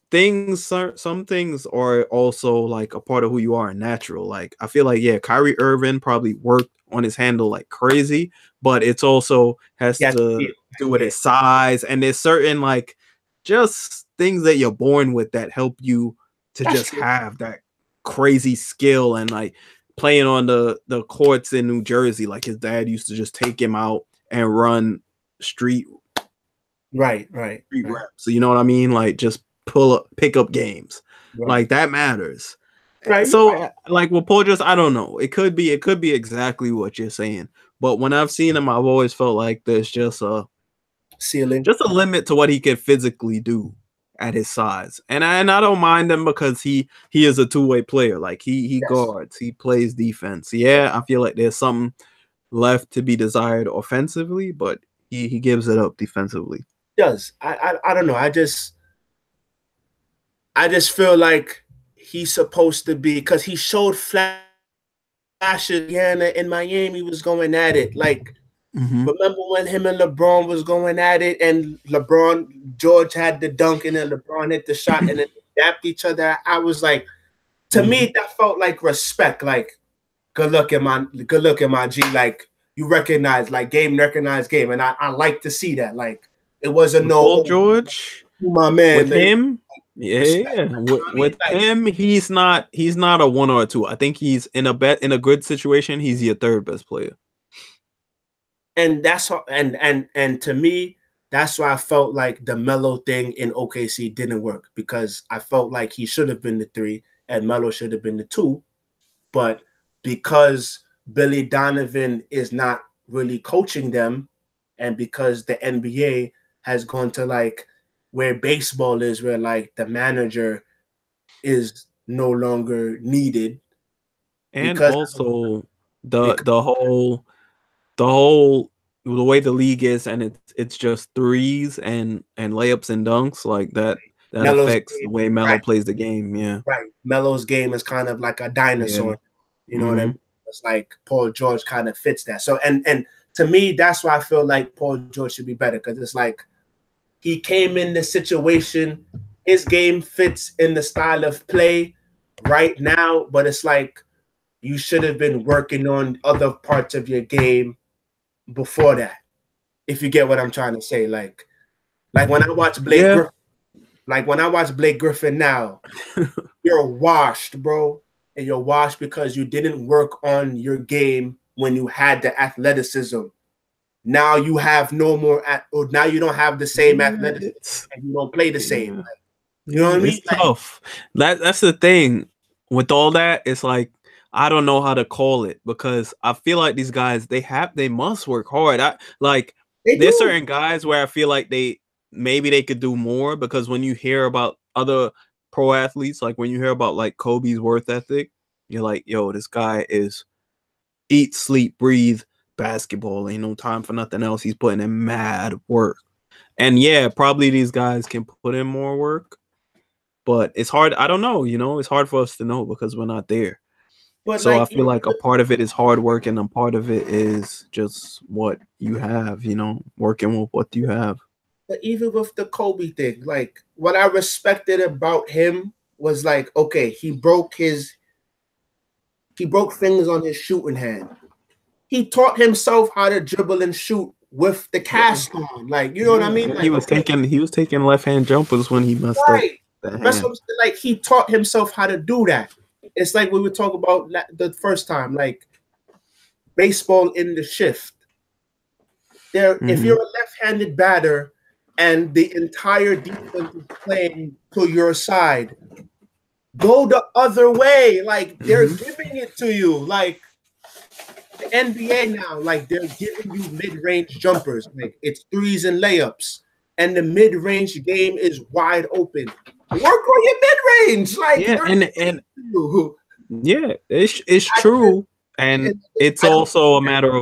some things are also like a part of who you are and natural. Like, I feel like, yeah, Kyrie Irving probably worked on his handle like crazy, but it's also has to do with his size, and there's certain like just things that you're born with that help you to just have that crazy skill. And like, playing on the courts in New Jersey, like, his dad used to just take him out and run street reps. So, you know what I mean? Like, just pick up games. Like, that matters. Right. So like, with Paul George, I don't know. It could be exactly what you're saying. But when I've seen him, I've always felt like there's just a ceiling, just a limit to what he can physically do at his size. And I don't mind him because he is a two-way player. Like, he guards, he plays defense. Yeah, I feel like there's something left to be desired offensively, but he gives it up defensively. He does. I don't know. I just feel like he's supposed to be, because he showed flashes in Miami, was going at it. Like, remember when him and LeBron was going at it, and George had the dunk, and then LeBron hit the shot, and then adapt each other. I was like, to me, that felt like respect. Like, good luck in my G. Like, you recognize game, and I like to see that. Like, it wasn't no Paul George, my man. With him, yeah. With him, he's not a 1 or a 2. I think he's in a good situation. He's your third best player. And that's and to me, that's why I felt like the Melo thing in OKC didn't work, because I felt like he should have been the 3 and Melo should have been the 2, but because Billy Donovan is not really coaching them, and because the NBA has gone to like where baseball is, where like the manager is no longer needed, and also the way the league is, and it's just threes and layups and dunks like that. That Melo's affects the way Melo plays the game. Yeah, right. Melo's game is kind of like a dinosaur. You know what I mean? It's like Paul George kind of fits that. So and to me, that's why I feel like Paul George should be better, because it's like he came in the situation. His game fits in the style of play right now, but it's like you should have been working on other parts of your game before that. If you get what I'm trying to say, like when I watch Blake Griffin, like when I watch Blake Griffin now, you're washed, bro. And you're washed because you didn't work on your game when you had the athleticism. Now you have no more, or now you don't have the same athleticism, and you don't play the same. Like, you know what I mean? It's tough. That's the thing with all that. It's like I don't know how to call it, because I feel like these guys they must work hard. There's certain guys where I feel like maybe they could do more, because when you hear about other pro athletes, like when you hear about like Kobe's work ethic, you're like, yo, this guy is eat, sleep, breathe basketball. Ain't no time for nothing else. He's putting in mad work. And yeah, probably these guys can put in more work, but it's hard. I don't know, it's hard for us to know because we're not there. But so I feel like a part of it is hard work, and a part of it is just what you have, working with what you have. But even with the Kobe thing, like what I respected about him was like, okay, he broke things on his shooting hand. He taught himself how to dribble and shoot with the cast on. Like, you know what I mean? Like, he was taking left-hand jumpers when he messed up. That's what I'm saying. Like, he taught himself how to do that. It's like we were talking about the first time, like baseball in the shift. If you're a left-handed batter and the entire defense is playing to your side, go the other way. Like, they're giving it to you. Like the NBA now, like they're giving you mid-range jumpers. Like it's threes and layups, and the mid-range game is wide open. Work on your mid-range. Like it's true. And it's also a matter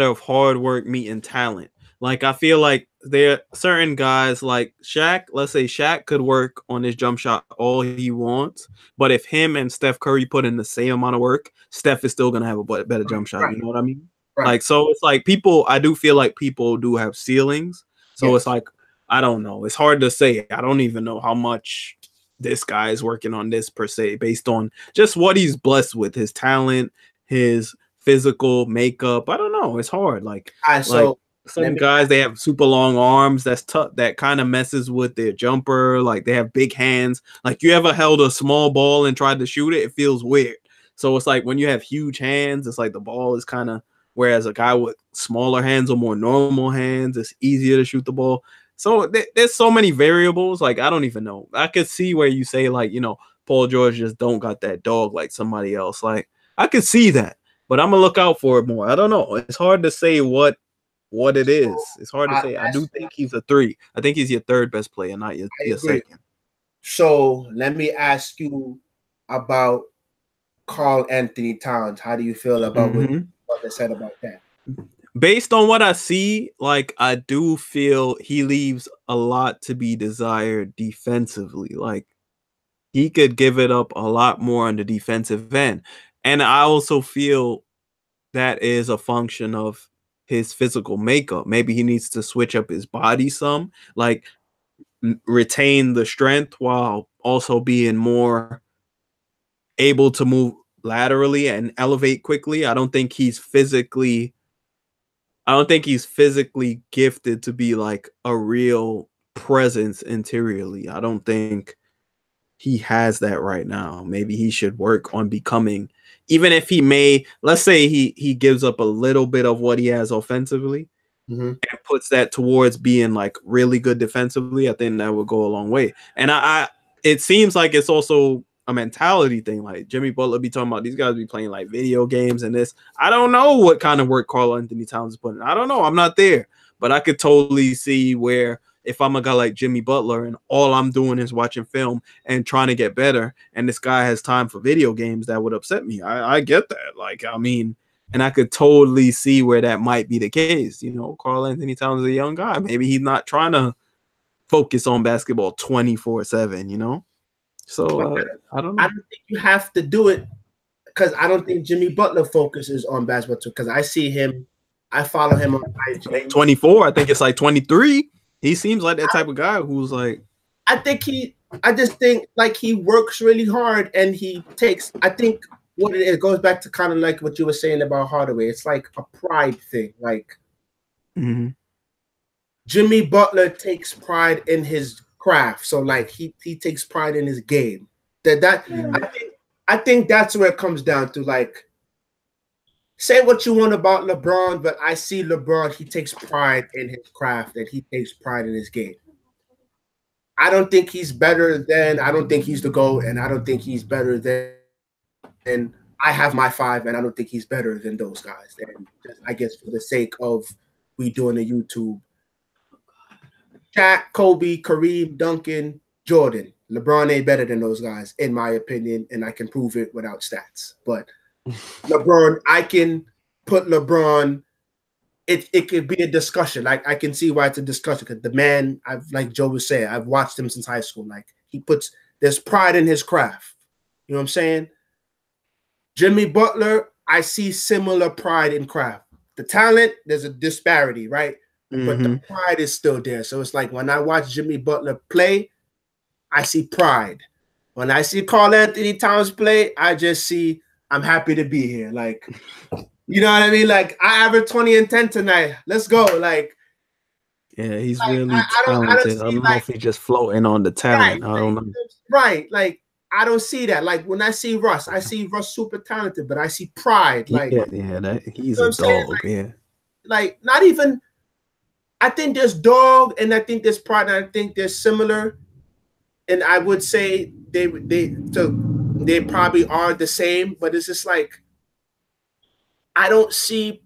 of hard work meeting talent. Like I feel like there are certain guys like Shaq. Let's say Shaq could work on his jump shot all he wants, but if him and Steph Curry put in the same amount of work, Steph is still gonna have a better jump shot. You know what I mean? Right. Like so, it's like I do feel like people do have ceilings. So it's like I don't know. It's hard to say. I don't even know how much this guy is working on this per se, based on just what he's blessed with, his talent, his physical makeup. I don't know. It's hard. Some guys, they have super long arms. That's tough. That kind of messes with their jumper. Like they have big hands. Like you ever held a small ball and tried to shoot it? It feels weird. So it's like when you have huge hands, it's like the ball is kind of, whereas a guy with smaller hands or more normal hands, it's easier to shoot the ball. So there's so many variables. Like I don't even know. I could see where you say like, Paul George just don't got that dog like somebody else. Like I could see that, but I'm gonna look out for it more. I don't know. It's hard to say what it is. It's hard to say. I do think he's a 3. I think he's your third best player, not your second. So let me ask you about Karl Anthony Towns. How do you feel about what they said about that? Based on what I see, like I do feel he leaves a lot to be desired defensively. Like he could give it up a lot more on the defensive end. And I also feel that is a function of his physical makeup. Maybe he needs to switch up his body some. Like retain the strength while also being more able to move laterally and elevate quickly. I don't think he's physically gifted to be like a real presence interiorly. I don't think he has that right now. Maybe he should work on becoming, even if he may, let's say he gives up a little bit of what he has offensively and puts that towards being like really good defensively. I think that would go a long way. And I it seems like it's also a mentality thing. Like Jimmy Butler be talking about these guys be playing like video games and this. I don't know what kind of work Karl Anthony Towns is putting. I don't know. I'm not there, but I could totally see where if I'm a guy like Jimmy Butler and all I'm doing is watching film and trying to get better, and this guy has time for video games, that would upset me. I get that. Like, I mean, and I could totally see where that might be the case. You know, Karl Anthony Towns is a young guy. Maybe he's not trying to focus on basketball 24/7, you know? So I don't know. I don't think you have to do it because I don't think Jimmy Butler focuses on basketball too. Because I see him, I follow him on IG. 24, I think it's like 23. He seems like that type of guy who's like. I just think like he works really hard and he takes. I think what it goes back to kind of like what you were saying about Hardaway. It's like a pride thing. Like Jimmy Butler takes pride in his craft, so like he takes pride in his game. I think that's where it comes down to. Like, say what you want about LeBron, but I see LeBron, he takes pride in his craft and he takes pride in his game. I don't think he's better than, I don't think he's the GOAT, and I don't think he's better than I have my 5, and I don't think he's better than those guys. And just, I guess for the sake of we doing the YouTube, Shaq, Kobe, Kareem, Duncan, Jordan. LeBron ain't better than those guys, in my opinion, and I can prove it without stats. But LeBron, I can put LeBron, it could be a discussion. Like, I can see why it's a discussion because the man, like Joe was saying, I've watched him since high school. Like, there's pride in his craft. You know what I'm saying? Jimmy Butler, I see similar pride in craft. The talent, there's a disparity, right? But the pride is still there. So it's like when I watch Jimmy Butler play, I see pride. When I see Karl Anthony Towns play, I just see I'm happy to be here. Like, you know what I mean? Like, I averaged 20 and 10 tonight. Let's go. Like, yeah, he's like, really talented. I don't know if he's just floating on the talent. Right, I don't know. Right. Like, I don't see that. Like, when I see Russ, I see Russ super talented, but I see pride. Like, he's a dog. Like, yeah. Like, not even. I think there's dog, and I think there's pride, and I think they're similar. And I would say they probably are the same, but it's just like I don't see,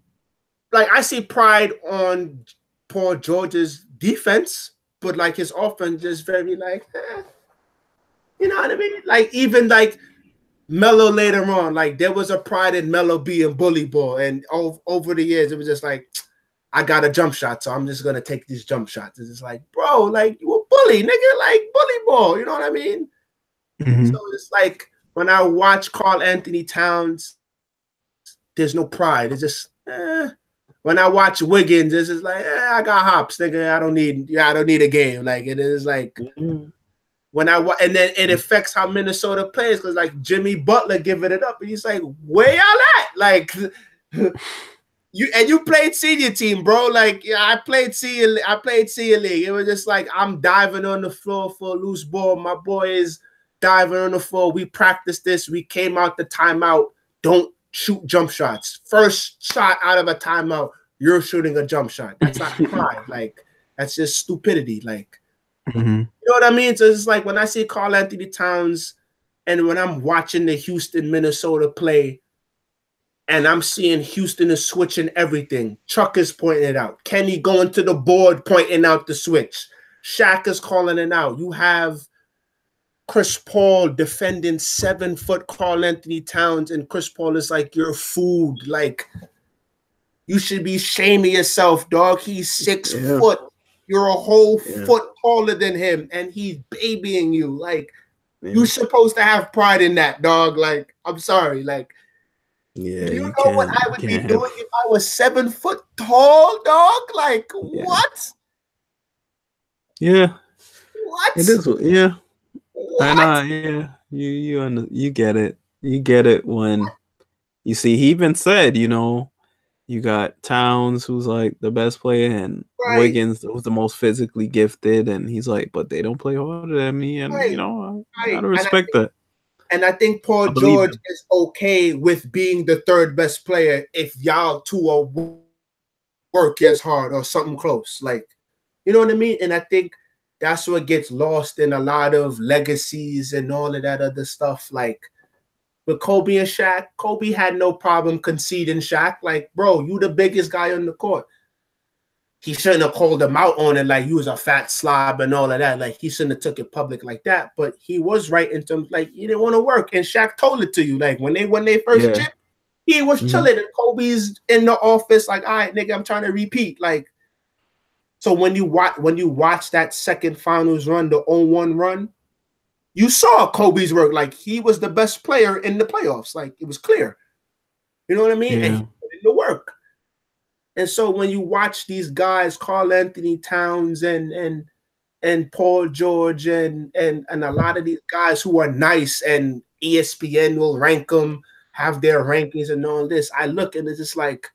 like, I see pride on Paul George's defense, but like his offense is very like, you know what I mean? Like, even like Melo later on, like there was a pride in Melo being bully ball, and over the years it was just like, I got a jump shot, so I'm just gonna take these jump shots. It's just like, bro, like you a bully, nigga, like bully ball. You know what I mean? So it's like when I watch Karl Anthony Towns, there's no pride. It's just when I watch Wiggins, it's just like I got hops, nigga. I don't need a game. Like it is like when and then it affects how Minnesota plays because like Jimmy Butler giving it up, and he's like, where y'all at? Like. You played senior team, bro. Like, yeah, I played senior league. It was just like I'm diving on the floor for a loose ball. My boy is diving on the floor. We practiced this. We came out the timeout. Don't shoot jump shots. First shot out of a timeout, you're shooting a jump shot. That's not pride. Like, that's just stupidity. Like, you know what I mean? So it's like when I see Karl Anthony Towns and when I'm watching the Houston, Minnesota play, and I'm seeing Houston is switching everything. Chuck is pointing it out. Kenny going to the board, pointing out the switch. Shaq is calling it out. You have Chris Paul defending 7-foot Karl Anthony Towns, and Chris Paul is like, you're food. Like, you should be shaming yourself, dog. He's 6 foot. You're a whole foot taller than him, and he's babying you. Like, you're supposed to have pride in that, dog. Like, I'm sorry. Like, you know what I would be doing if I was 7 foot tall, dog? Like, what? Yeah. What? It is, yeah. What? I know, yeah. You get it. You get it when you see he even said, you got Towns, who's like the best player, and Right. Wiggins, who's the most physically gifted, and he's like, but they don't play harder than me, and Right. I gotta respect that. And I think Paul George is okay with being the third best player if y'all two are work as hard or something close. Like, you know what I mean? And I think that's what gets lost in a lot of legacies and all of that other stuff. Like with Kobe and Shaq, Kobe had no problem conceding Shaq. Like, bro, you the biggest guy on the court. He shouldn't have called him out on it like you was a fat slob and all of that. Like he shouldn't have took it public like that. But he was right in terms like you didn't want to work, and Shaq told it to you. Like when they first chip, he was chilling, and Kobe's in the office like, all right, nigga, I'm trying to repeat. Like, so when you watch that second finals run, the 0-1 run, you saw Kobe's work. Like he was the best player in the playoffs. Like it was clear. You know what I mean? Yeah. And he put in the work. And so when you watch these guys, Karl Anthony Towns and Paul George and a lot of these guys who are nice and ESPN will rank them, have their rankings and all this, I look and it's just like,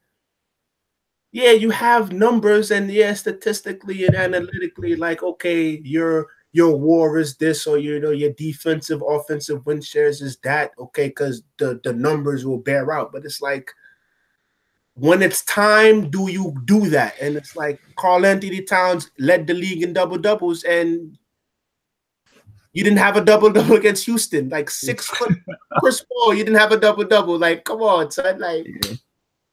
yeah, you have numbers and yeah, statistically and analytically, like, okay, your WAR is this, or your defensive, offensive win shares is that, okay, because the numbers will bear out. But it's like, when it's time, do you do that? And it's like Karl Anthony Towns led the league in double-doubles, and you didn't have a double-double against Houston. Like 6 foot Chris Paul, you didn't have a double-double. Like, come on, son. Like,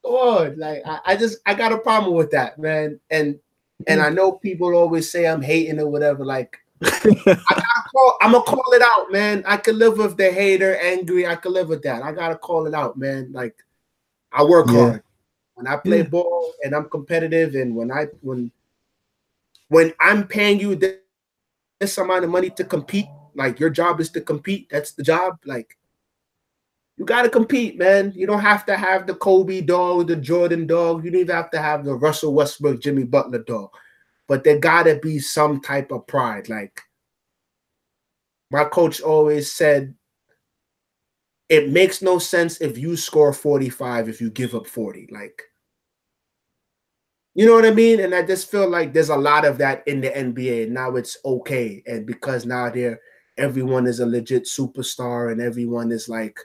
come on. Like, I got a problem with that, man. And I know people always say I'm hating or whatever. Like, I'm gonna call it out, man. I could live with the hater, angry. I could live with that. I gotta call it out, man. Like, I work hard. When I play ball and I'm competitive, and when I'm paying you this amount of money to compete, like your job is to compete. That's the job. Like you got to compete, man. You don't have to have the Kobe dog, the Jordan dog. You don't even have to have the Russell Westbrook, Jimmy Butler dog. But there got to be some type of pride. Like my coach always said, it makes no sense if you score 45 if you give up 40. Like, you know what I mean? And I just feel like there's a lot of that in the NBA. Now it's okay. And because now everyone is a legit superstar and everyone is like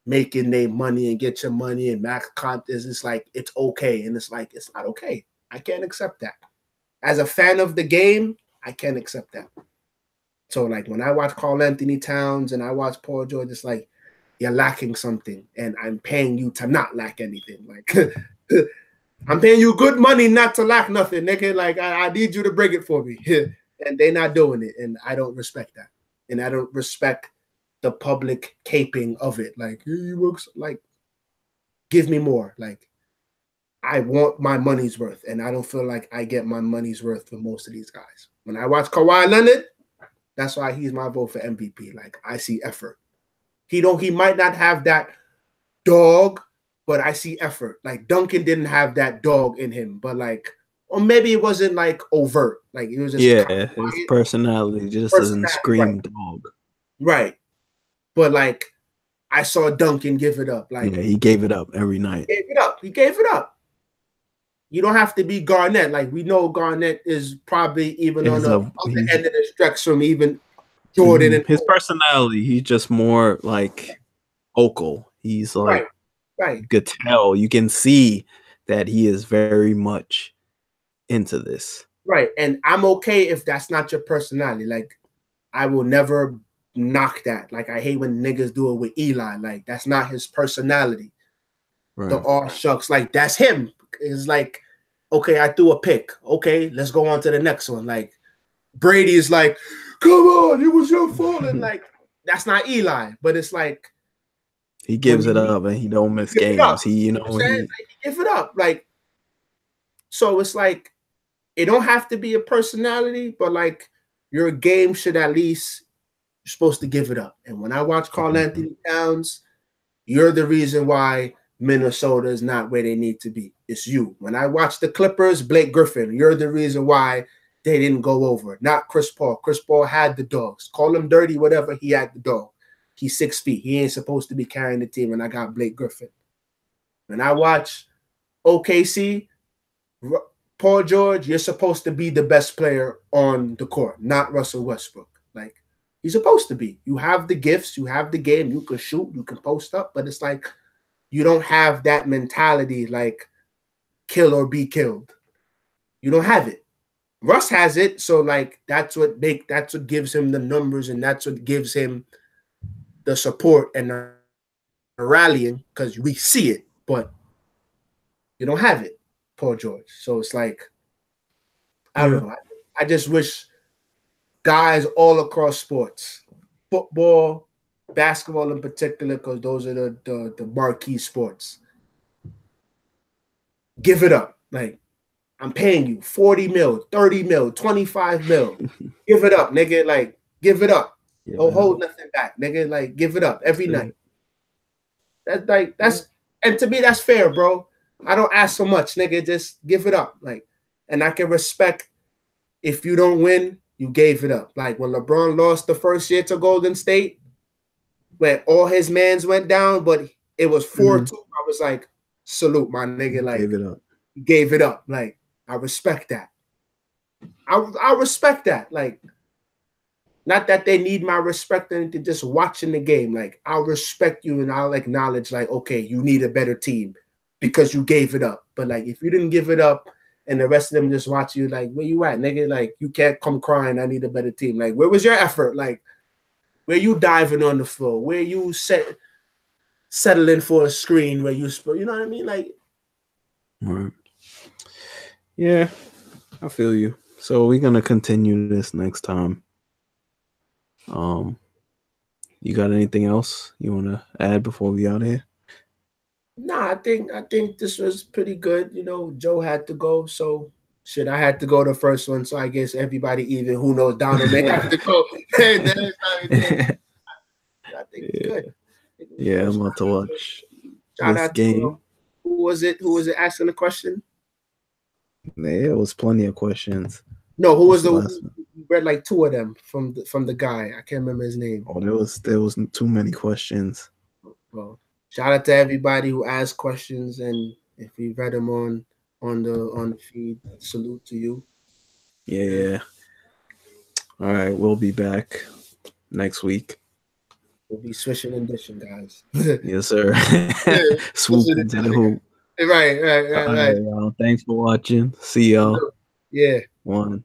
making their money and get your money and max content, it's like it's okay. And it's like, it's not okay. I can't accept that. As a fan of the game, I can't accept that. So like when I watch Karl Anthony Towns and I watch Paul George, it's like, you're lacking something, and I'm paying you to not lack anything. Like, I'm paying you good money not to lack nothing, nigga. Like, I need you to bring it for me. And they're not doing it, and I don't respect that. And I don't respect the public caping of it. Like, he works, like, give me more. Like, I want my money's worth, and I don't feel like I get my money's worth for most of these guys. When I watch Kawhi Leonard, that's why he's my vote for MVP. Like, I see effort. He might not have that dog, but I see effort. Like Duncan didn't have that dog in him, but like, or maybe it wasn't like overt. Like it was just his personality just doesn't scream dog. Right. But like I saw Duncan give it up. Like he gave it up every night. He gave it up. You don't have to be Garnett. Like we know Garnett is probably even on the end of the stretch from even Jordan and his personality, he's just more like vocal. He's like, right. You could tell, you can see that he is very much into this. Right. And I'm okay if that's not your personality. Like, I will never knock that. Like, I hate when niggas do it with Eli. Like, that's not his personality. Right. The all shucks, like, that's him. It's like, okay, I threw a pick. Okay, let's go on to the next one. Like, Brady is like, come on, it was your fault. And like, that's not Eli, but it's like he gives it up and he don't miss games. He give it up. Like, so it's like it don't have to be a personality, but like your game should at least you're supposed to give it up. And when I watch Karl Anthony Towns, you're the reason why Minnesota is not where they need to be. It's you. When I watch the Clippers, Blake Griffin, you're the reason why they didn't go over. Not Chris Paul. Chris Paul had the dogs. Call him dirty, whatever. He had the dog. He's 6 feet. He ain't supposed to be carrying the team. And I got Blake Griffin. When I watch OKC, Paul George, you're supposed to be the best player on the court, not Russell Westbrook. Like, you're supposed to be. You have the gifts. You have the game. You can shoot. You can post up. But it's like you don't have that mentality like kill or be killed. You don't have it. Russ has it. So, like, that's what gives him the numbers, and that's what gives him the support and the rallying, because we see it. But you don't have it, Paul George. So it's like, I don't know. I just wish guys all across sports, football, basketball in particular, because those are the marquee sports, give it up. Like, I'm paying you 40 mil, 30 mil, 25 mil. Give it up, nigga. Like, give it up. Yeah. Don't hold nothing back, nigga. Like, give it up every night. And to me, that's fair, bro. I don't ask so much, nigga. Just give it up. Like, and I can respect if you don't win, you gave it up. Like when LeBron lost the first year to Golden State, when all his mans went down, but it was 4-2. I was like, salute, my nigga. Like, gave it up. Like, I respect that. I respect that. Like, not that they need my respect or anything, just watching the game. Like, I'll respect you and I'll acknowledge, like, okay, you need a better team because you gave it up. But, like, if you didn't give it up and the rest of them just watch you, like, where you at, nigga? Like, you can't come crying, I need a better team. Like, where was your effort? Like, where you diving on the floor? Where you settling for a screen where you know what I mean? Like, right. Yeah, I feel you. So we're gonna continue this next time. You got anything else you want to add before we out of here? Nah, I think this was pretty good. You know, Joe had to go, so shit, I had to go the first one. So I guess everybody, even who knows Donald, may have to go. I think it's good. Yeah, I'm about to watch Shout this out game. To, who was it asking the question? There was plenty of questions. No, who was the read like 2 of them from the guy? I can't remember his name. Oh, there was too many questions. Well, shout out to everybody who asked questions, and if we read them on the feed, salute to you. Yeah. All right, we'll be back next week. We'll be swishing and dishing, guys. Yes, sir. Swoop into the hoop. Right. Thanks for watching. See y'all. Yeah. 1.